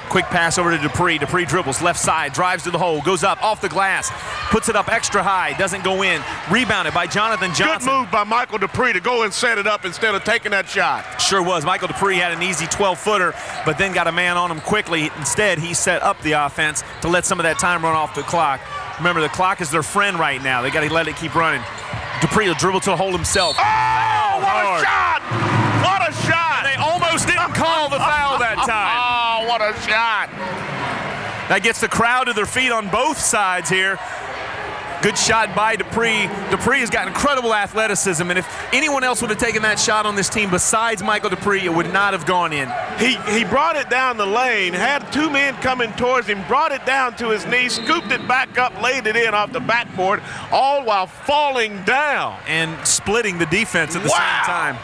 S1: Quick pass over to Dupree. Dupree dribbles left side, drives to the hole, goes up off the glass, puts it up extra high, doesn't go in. Rebounded by Jonathan Johnson.
S8: Good move by Michael Dupree to go and set it up instead of taking that shot.
S1: Sure was. Michael Dupree had an easy 12-footer, but then got a man on him quickly. Instead, he set up the offense to let some of that time run off the clock. Remember, the clock is their friend right now. They got to let it keep running. Dupree will dribble to the hole himself.
S8: Oh, what a shot! What a shot!
S1: And they almost didn't call the foul that time.
S8: Oh, what a shot!
S1: That gets the crowd to their feet on both sides here. Good shot by Dupree. Dupree has got incredible athleticism, and if anyone else would have taken that shot on this team besides Michael Dupree, it would not have gone in.
S8: He brought it down the lane, had two men coming towards him, brought it down to his knee, scooped it back up, laid it in off the backboard, all while falling down.
S1: And splitting the defense at the same time.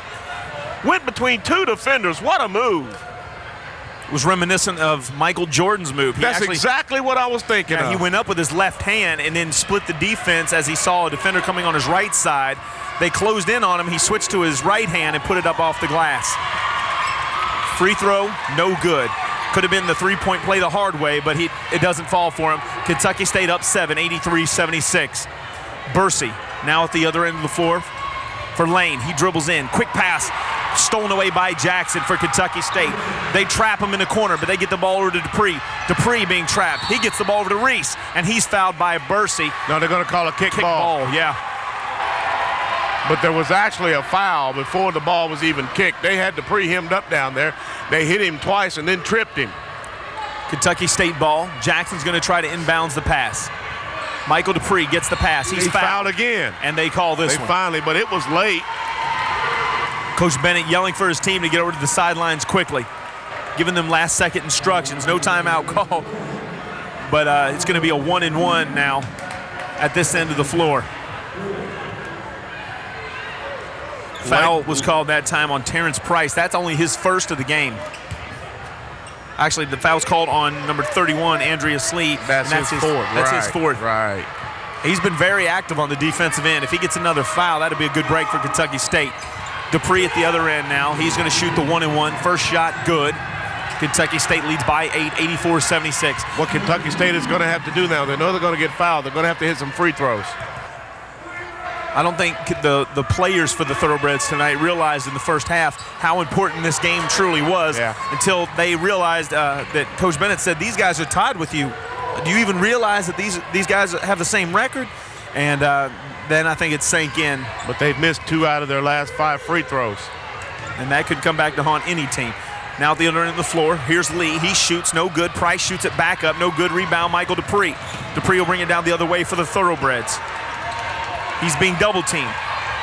S8: Went between two defenders. What a move.
S1: Was reminiscent of Michael Jordan's move.
S8: That's exactly what I was thinking of.
S1: He went up with his left hand and then split the defense as he saw a defender coming on his right side. They closed in on him. He switched to his right hand and put it up off the glass. Free throw, no good. Could have been the three-point play the hard way, but it doesn't fall for him. Kentucky State up 7, 83-76. Bursey now at the other end of the floor for Lane. He dribbles in. Quick pass. Stolen away by Jackson for Kentucky State. They trap him in the corner, but they get the ball over to Dupree. Dupree being trapped. He gets the ball over to Reese, and he's fouled by Bursey.
S8: No, they're going to call a kick ball.
S1: Yeah.
S8: But there was actually a foul before the ball was even kicked. They had Dupree hemmed up down there. They hit him twice and then tripped him.
S1: Kentucky State ball. Jackson's going to try to inbounds the pass. Michael Dupree gets the pass. He's
S8: fouled again.
S1: And they call this one.
S8: Finally, but it was late.
S1: Coach Bennett yelling for his team to get over to the sidelines quickly, giving them last-second instructions. No timeout call, but it's going to be a 1-and-1 now at this end of the floor. Foul was called that time on Terrence Price. That's only his first of the game. Actually, the foul's called on number 31, Andrea Slee.
S8: That's his fourth.
S1: That's his fourth.
S8: Right.
S1: He's been very active on the defensive end. If he gets another foul, that'd be a good break for Kentucky State. Dupree at the other end now. He's going to shoot the 1-and-1. First shot, good. Kentucky State leads by 8, 84-76.
S8: What Kentucky State is going to have to do now, they know they're going to get fouled. They're going to have to hit some free throws.
S1: I don't think the players for the Thoroughbreds tonight realized in the first half how important this game truly was until they realized that Coach Bennett said, these guys are tied with you. Do you even realize that these guys have the same record? And then I think it sank in.
S8: But they've missed 2 out of their last 5 free throws.
S1: And that could come back to haunt any team. Now at the other end of the floor, here's Lee. He shoots, no good. Price shoots it back up, no good. Rebound, Michael Dupree. Dupree will bring it down the other way for the Thoroughbreds. He's being double-teamed.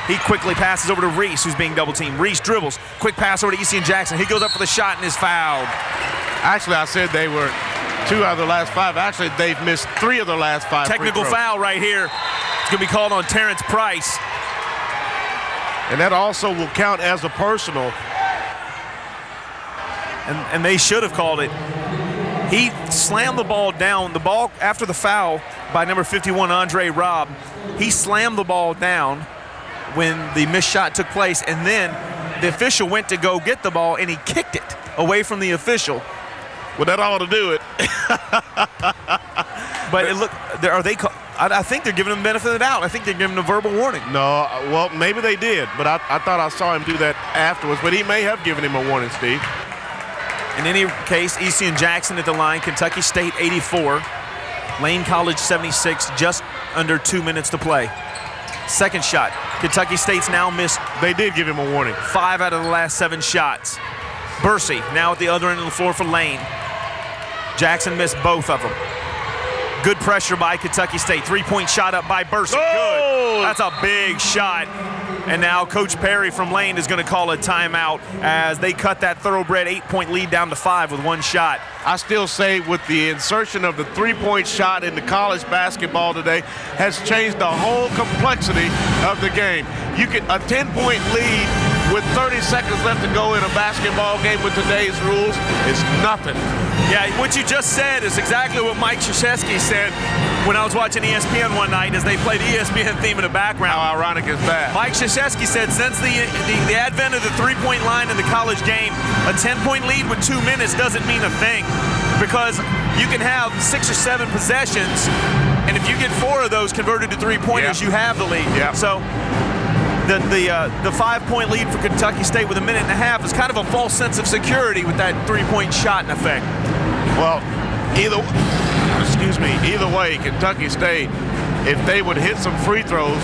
S1: He quickly passes over to Reese, who's being double-teamed. Reese dribbles. Quick pass over to Isian Jackson. He goes up for the shot and is fouled.
S8: Actually, I said they were 2 out of the last 5. Actually, they've missed 3 of their last 5
S1: Technical foul right here. It's going to be called on Terrence Price.
S8: And that also will count as a personal.
S1: And they should have called it. He slammed the ball down. The ball after the foul by number 51, Andre Robb. He slammed the ball down when the missed shot took place, and then the official went to go get the ball, and he kicked it away from the official.
S8: Well, that ought to do it.
S1: But I think they're giving him the benefit of the doubt. I think they're giving him a verbal warning.
S8: No, well, maybe they did, but I thought I saw him do that afterwards. But he may have given him a warning, Steve.
S1: In any case, EC and Jackson at the line. Kentucky State 84, Lane College 76, just under 2 minutes to play. Second shot. Kentucky State's now missed.
S8: They did give him a warning.
S1: 5 out of the last 7 shots. Bursey now at the other end of the floor for Lane. Jackson missed both of them. Good pressure by Kentucky State. 3-point shot up by Bursey.
S8: Oh!
S1: Good. That's a big shot. And now Coach Perry from Lane is going to call a timeout as they cut that Thoroughbred 8-point lead down to 5 with 1 shot.
S8: I still say with the insertion of the 3-point shot into college basketball today has changed the whole complexity of the game. You can a 10-point lead with 30 seconds left to go in a basketball game with today's rules is nothing.
S1: Yeah, what you just said is exactly what Mike Krzyzewski said when I was watching ESPN one night as they played the ESPN theme in the background.
S8: How ironic is that?
S1: Mike Krzyzewski said since the advent of the 3-point line in the college game, a 10-point lead with 2 minutes doesn't mean a thing, because you can have 6 or 7 possessions, and if you get 4 of those converted to 3-pointers, you have the lead.
S8: Yep.
S1: So the 5-point lead for Kentucky State with 1.5 minutes is kind of a false sense of security with that 3-point shot in effect.
S8: Well, either way, Kentucky State, if they would hit some free throws,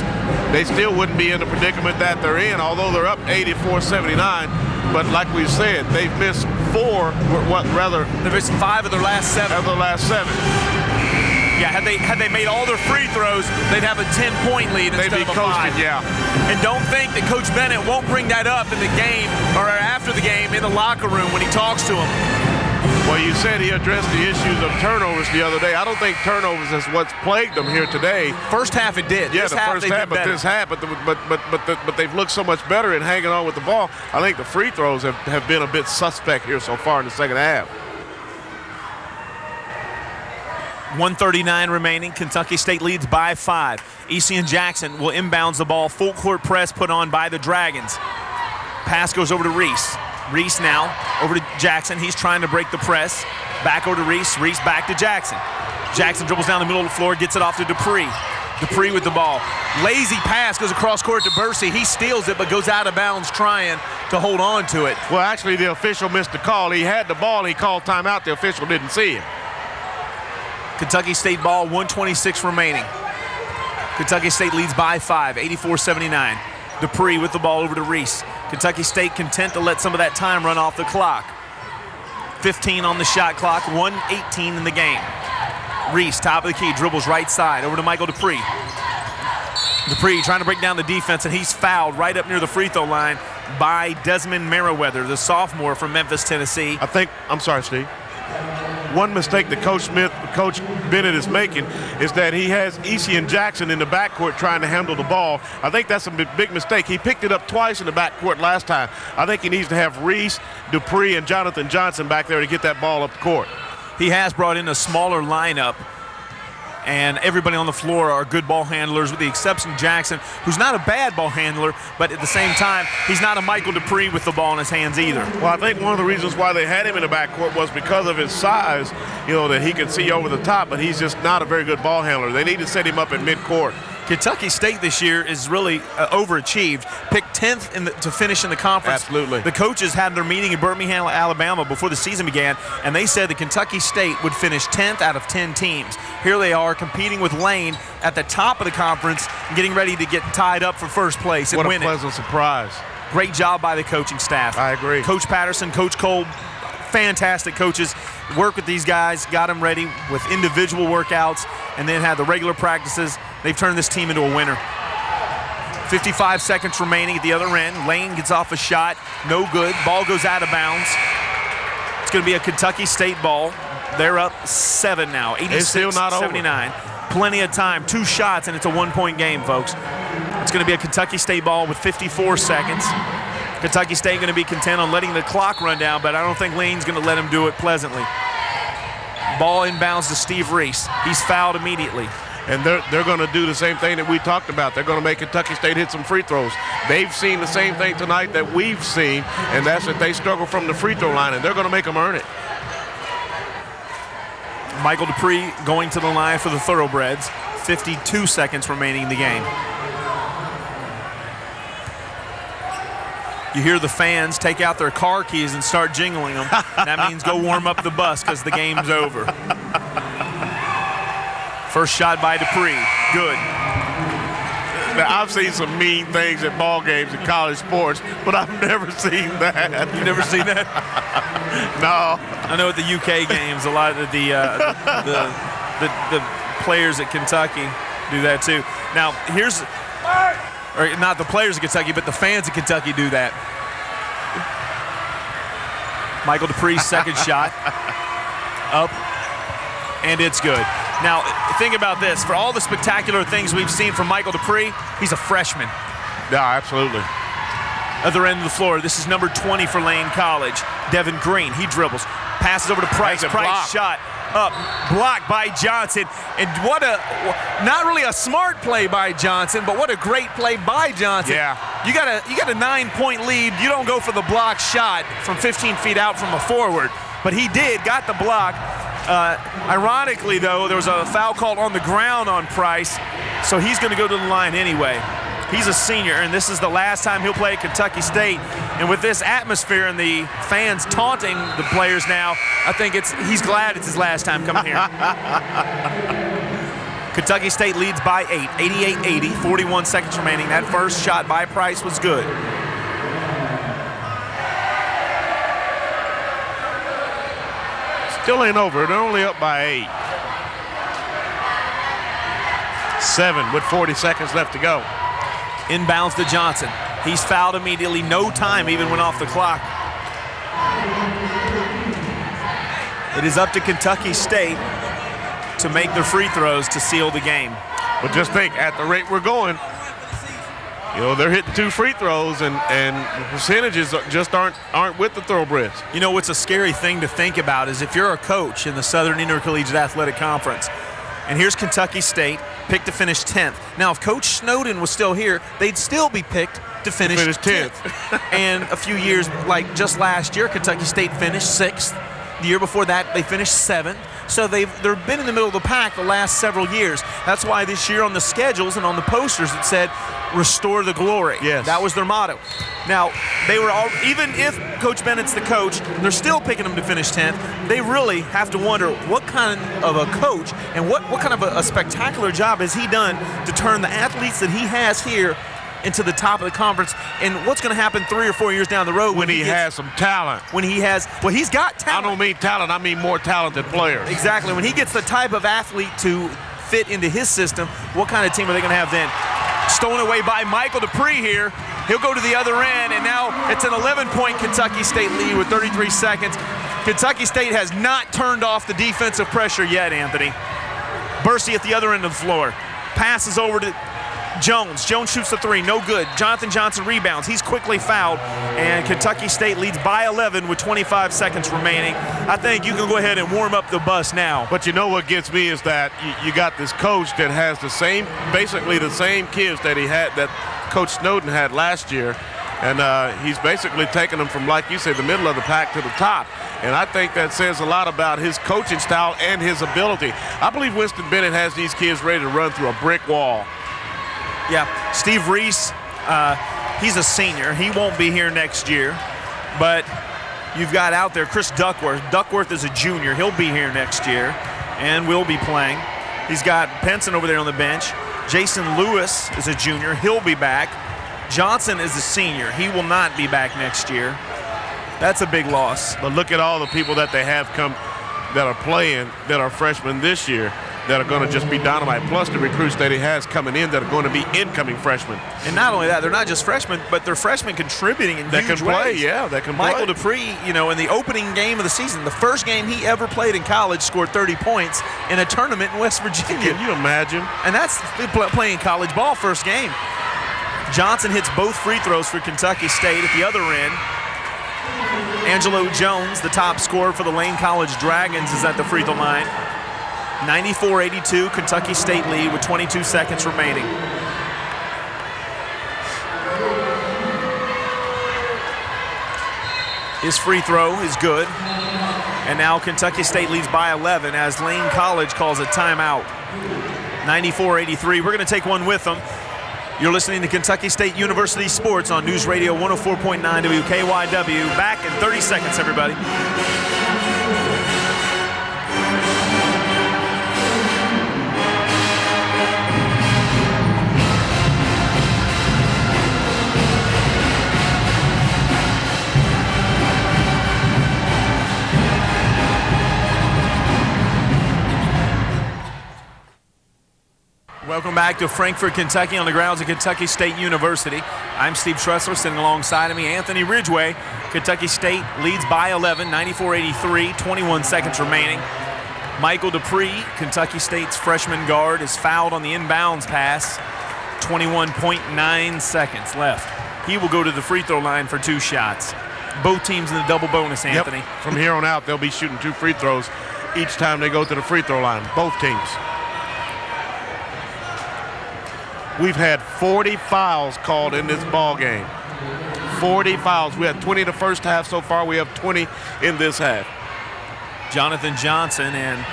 S8: they still wouldn't be in the predicament that they're in, although they're up 84-79. But like we said, they've missed 4,
S1: they've missed 5 of their last 7. Yeah, had they made all their free throws, they'd have a 10-point lead instead of a 5.
S8: Yeah.
S1: And don't think that Coach Bennett won't bring that up in the game or after the game in the locker room when he talks to them.
S8: Well, you said he addressed the issues of turnovers the other day. I don't think turnovers is what's plagued them here today.
S1: First half it did.
S8: Yeah,
S1: this
S8: the
S1: half
S8: first half, but this half, but they've looked so much better in hanging on with the ball. I think the free throws have been a bit suspect here so far in the second half.
S1: 1:39 remaining. Kentucky State leads by 5. EC and Jackson will inbounds the ball. Full court press put on by the Dragons. Pass goes over to Reese. Reese now over to Jackson. He's trying to break the press. Back over to Reese. Reese back to Jackson. Jackson dribbles down the middle of the floor, gets it off to Dupree. Dupree with the ball. Lazy pass goes across court to Bursey. He steals it but goes out of bounds trying to hold on to it.
S8: Well, actually, the official missed the call. He had the ball. He called timeout. The official didn't see him.
S1: Kentucky State ball, 1:26 remaining. Kentucky State leads by 5, 84-79. Dupree with the ball over to Reese. Kentucky State content to let some of that time run off the clock. 15 on the shot clock, 1:18 in the game. Reese, top of the key, dribbles right side over to Michael Dupree. Dupree trying to break down the defense, and he's fouled right up near the free throw line by Desmond Merriweather, the sophomore from Memphis, Tennessee.
S8: I'm sorry, Steve. One mistake that Coach Bennett is making is that he has EC and Jackson in the backcourt trying to handle the ball. I think that's a big mistake. He picked it up twice in the backcourt last time. I think he needs to have Reese, Dupree, and Jonathan Johnson back there to get that ball up the court.
S1: He has brought in a smaller lineup, and everybody on the floor are good ball handlers with the exception of Jackson, who's not a bad ball handler, but at the same time, he's not a Michael Dupree with the ball in his hands either.
S8: Well, I think one of the reasons why they had him in the backcourt was because of his size, that he could see over the top, but he's just not a very good ball handler. They need to set him up at midcourt.
S1: Kentucky State this year is really overachieved. Picked 10th to finish in the conference.
S8: Absolutely.
S1: The coaches had their meeting in Birmingham, Alabama before the season began, and they said that Kentucky State would finish 10th out of 10 teams. Here they are competing with Lane at the top of the conference, getting ready to get tied up for first place and win it.
S8: What a pleasant surprise.
S1: Great job by the coaching staff.
S8: I agree.
S1: Coach Patterson, Coach Cole, fantastic coaches. Work with these guys, got them ready with individual workouts, and then had the regular practices. They've turned this team into a winner. 55 seconds remaining at the other end. Lane gets off a shot, no good. Ball goes out of bounds. It's going to be a Kentucky State ball. They're up 7 now, 86-79. Plenty of time, 2 shots, and it's a 1-point game, folks. It's going to be a Kentucky State ball with 54 seconds. Kentucky State going to be content on letting the clock run down, but I don't think Lane's going to let him do it pleasantly. Ball inbounds to Steve Reese. He's fouled immediately.
S8: And they're going to do the same thing that we talked about. They're going to make Kentucky State hit some free throws. They've seen the same thing tonight that we've seen, and that's that they struggle from the free throw line, and they're going to make them earn it.
S1: Michael Dupree going to the line for the Thoroughbreds. 52 seconds remaining in the game. You hear the fans take out their car keys and start jingling them. That means go warm up the bus because the game's over. First shot by Dupree. Good.
S8: Now, I've seen some mean things at ball games in college sports, but I've never seen that.
S1: You've never seen that?
S8: No.
S1: I know at the UK games, a lot of the players at Kentucky do that too. Now, or not the players of Kentucky, but the fans of Kentucky do that. Michael Dupree's second shot. Up. And it's good. Now, think about this. For all the spectacular things we've seen from Michael Dupree, he's a freshman.
S8: Yeah, absolutely.
S1: Other end of the floor, this is number 20 for Lane College. Devin Green, he dribbles. Passes over to Price. Price shot up. Blocked by Johnson. And what not really a smart play by Johnson, but what a great play by Johnson.
S8: Yeah.
S1: You got a 9-point lead. You don't go for the block shot from 15 feet out from a forward. But he did, got the block. Ironically, though, there was a foul called on the ground on Price, so he's going to go to the line anyway. He's a senior, and this is the last time he'll play at Kentucky State. And with this atmosphere and the fans taunting the players now, I think he's glad it's his last time coming here. Kentucky State leads by 8, 88-80, 41 seconds remaining. That first shot by Price was good.
S8: Still ain't over. They're only up by 8. 7 with 40 seconds left to go.
S1: Inbounds to Johnson. He's fouled immediately. No time even went off the clock. It is up to Kentucky State to make their free throws to seal the game.
S8: But just think, at the rate we're going, they're hitting 2 free throws, and the percentages just aren't with the Thoroughbreds.
S1: You know what's a scary thing to think about is if you're a coach in the Southern Intercollegiate Athletic Conference, and here's Kentucky State, picked to finish 10th. Now, if Coach Snowden was still here, they'd still be picked to finish 10th. And a few years, like just last year, Kentucky State finished 6th. The year before that, they finished 7th. So they've been in the middle of the pack the last several years. That's why this year on the schedules and on the posters it said, restore the glory.
S8: Yes.
S1: That was their motto. Now, they were all, even if Coach Bennett's the coach, they're still picking them to finish 10th. They really have to wonder what kind of a coach and what kind of a spectacular job has he done to turn the athletes that he has here into the top of the conference, and what's going to happen 3 or 4 years down the road
S8: when he has some talent.
S1: When he has, well, he's got talent.
S8: I don't mean talent, I mean more talented players.
S1: Exactly. When he gets the type of athlete to fit into his system, what kind of team are they going to have then? Stolen away by Michael Dupree here. He'll go to the other end, and now it's an 11-point Kentucky State lead with 33 seconds. Kentucky State has not turned off the defensive pressure yet, Anthony. Bursey at the other end of the floor. Passes over to Jones. Jones shoots the 3, no good. Jonathan Johnson rebounds. He's quickly fouled, and Kentucky State leads by 11 with 25 seconds remaining. I think you can go ahead and warm up the bus now.
S8: But you know what gets me is that you got this coach that has basically the same kids that that Coach Snowden had last year, and he's basically taken them from, like you say, the middle of the pack to the top. And I think that says a lot about his coaching style and his ability. I believe Winston Bennett has these kids ready to run through a brick wall.
S1: Yeah, Steve Reese, he's a senior. He won't be here next year. But you've got out there Chris Duckworth. Duckworth is a junior. He'll be here next year and will be playing. He's got Penson over there on the bench. Jason Lewis is a junior. He'll be back. Johnson is a senior. He will not be back next year. That's a big loss.
S8: But look at all the people that they have come that are playing that are freshmen this year that are going to just be dynamite, plus the recruits that he has coming in that are going to be incoming freshmen.
S1: And not only that, they're not just freshmen, but they're freshmen contributing in huge ways.
S8: Yeah, that can
S1: Michael
S8: play.
S1: Dupree, in the opening game of the season, the first game he ever played in college, scored 30 points in a tournament in West Virginia.
S8: Can you imagine?
S1: And that's playing college ball first game. Johnson hits both free throws for Kentucky State at the other end. Angelo Jones, the top scorer for the Lane College Dragons, is at the free throw line. 94-82, Kentucky State lead with 22 seconds remaining. His free throw is good. And now Kentucky State leads by 11 as Lane College calls a timeout. 94-83. We're going to take one with them. You're listening to Kentucky State University Sports on News Radio 104.9 WKYW. Back in 30 seconds, everybody. Welcome back to Frankfort, Kentucky on the grounds of Kentucky State University. I'm Steve Tressler, sitting alongside of me, Anthony Ridgway. Kentucky State leads by 11, 94-83, 21 seconds remaining. Michael Dupree, Kentucky State's freshman guard, is fouled on the inbounds pass. 21.9 seconds left. He will go to the free throw line for 2 shots. Both teams in the double bonus, Anthony.
S8: Yep. From here on out, they'll be shooting 2 free throws each time they go to the free throw line, both teams. We've had 40 fouls called in this ball game. 40 fouls. We had 20 the first half so far. We have 20 in this half.
S1: Jonathan Johnson and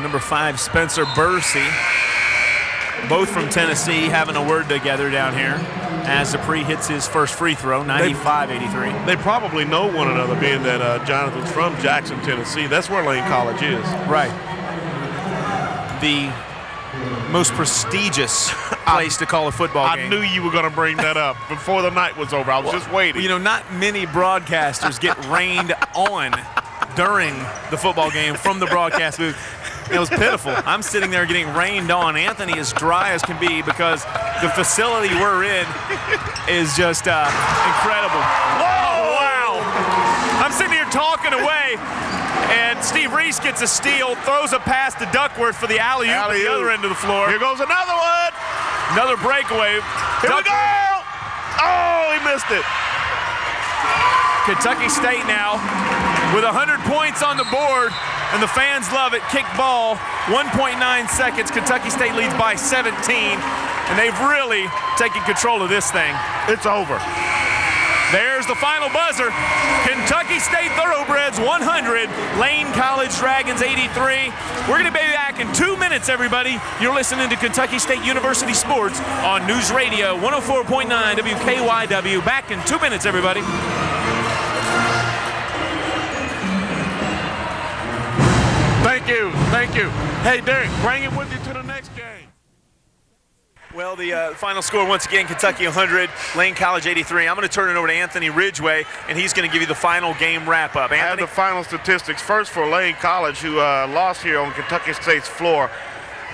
S1: number 5 Spencer Bursey, both from Tennessee, having a word together down here as Dupree hits his first free throw, 95-83.
S8: They probably know one another, being that Jonathan's from Jackson, Tennessee. That's where Lane College is.
S1: Right. The most prestigious place to call a football game.
S8: I knew you were going to bring that up before the night was over. I was just waiting.
S1: You know, not many broadcasters get rained on during the football game from the broadcast booth. It was pitiful. I'm sitting there getting rained on. Anthony is dry as can be because the facility we're in is just incredible. Whoa, wow. I'm sitting here talking away, and Steve Reese gets a steal, throws a pass to Duckworth for the alley-oop at the other end of the floor.
S8: Here goes another one.
S1: Another breakaway.
S8: Here we go. Oh, he missed it.
S1: Kentucky State now with 100 points on the board, and the fans love it. Kick ball, 1.9 seconds. Kentucky State leads by 17, and they've really taken control of this thing.
S8: It's over.
S1: There's the final buzzer. Kentucky State Thoroughbreds 100, Lane College Dragons 83. We're going to be back in 2 minutes, everybody. You're listening to Kentucky State University Sports on News Radio 104.9 WKYW. Back in 2 minutes, everybody.
S8: Thank you. Thank you. Hey, Derek, bring it with you to the next game.
S1: Well, the final score, once again, Kentucky 100, Lane College 83. I'm going to turn it over to Anthony Ridgway, and he's going to give you the final game wrap-up. Anthony?
S8: I have the final statistics. First for Lane College, who lost here on Kentucky State's floor.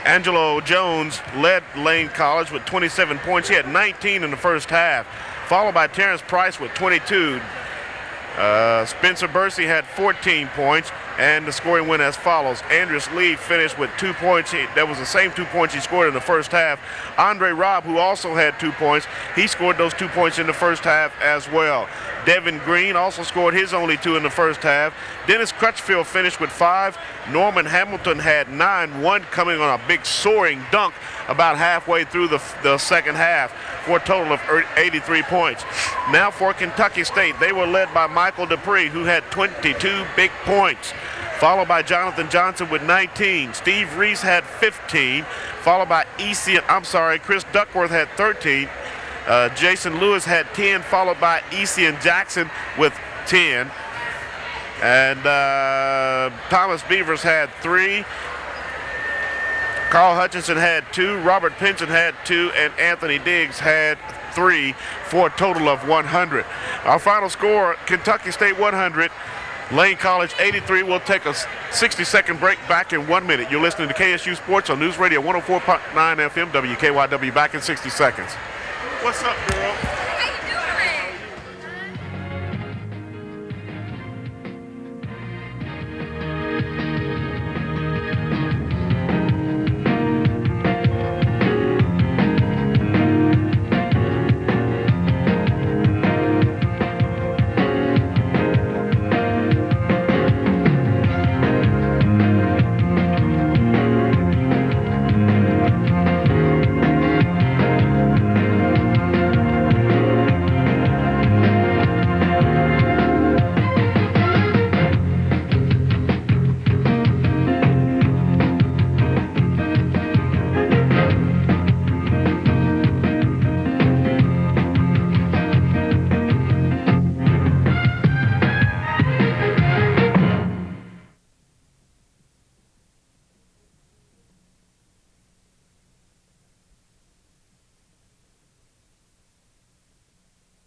S8: Angelo Jones led Lane College with 27 points. He had 19 in the first half, followed by Terrence Price with 22. Spencer Bursey had 14 points, and the scoring went as follows. Andreas Lee finished with 2 points. That was the same 2 points he scored in the first half. Andre Robb, who also had 2 points, he scored those 2 points in the first half as well. Devin Green also scored his only 2 in the first half. Dennis Crutchfield finished with 5. Norman Hamilton had 9, one coming on a big soaring dunk about halfway through the second half for a total of 83 points. Now for Kentucky State, they were led by Michael Dupree, who had 22 big points, followed by Jonathan Johnson with 19. Steve Reese had 15, followed by Chris Duckworth had 13. Jason Lewis had 10, followed by Ecian Jackson with 10. And Thomas Beavers had 3. Carl Hutchinson had 2. Robert Pinson had 2. And Anthony Diggs had 3 for a total of 100. Our final score, Kentucky State 100, Lane College 83. We'll take a 60-second break. Back in 1 minute. You're listening to KSU Sports on News Radio 104.9 FM WKYW. Back in 60 seconds. What's up, girl?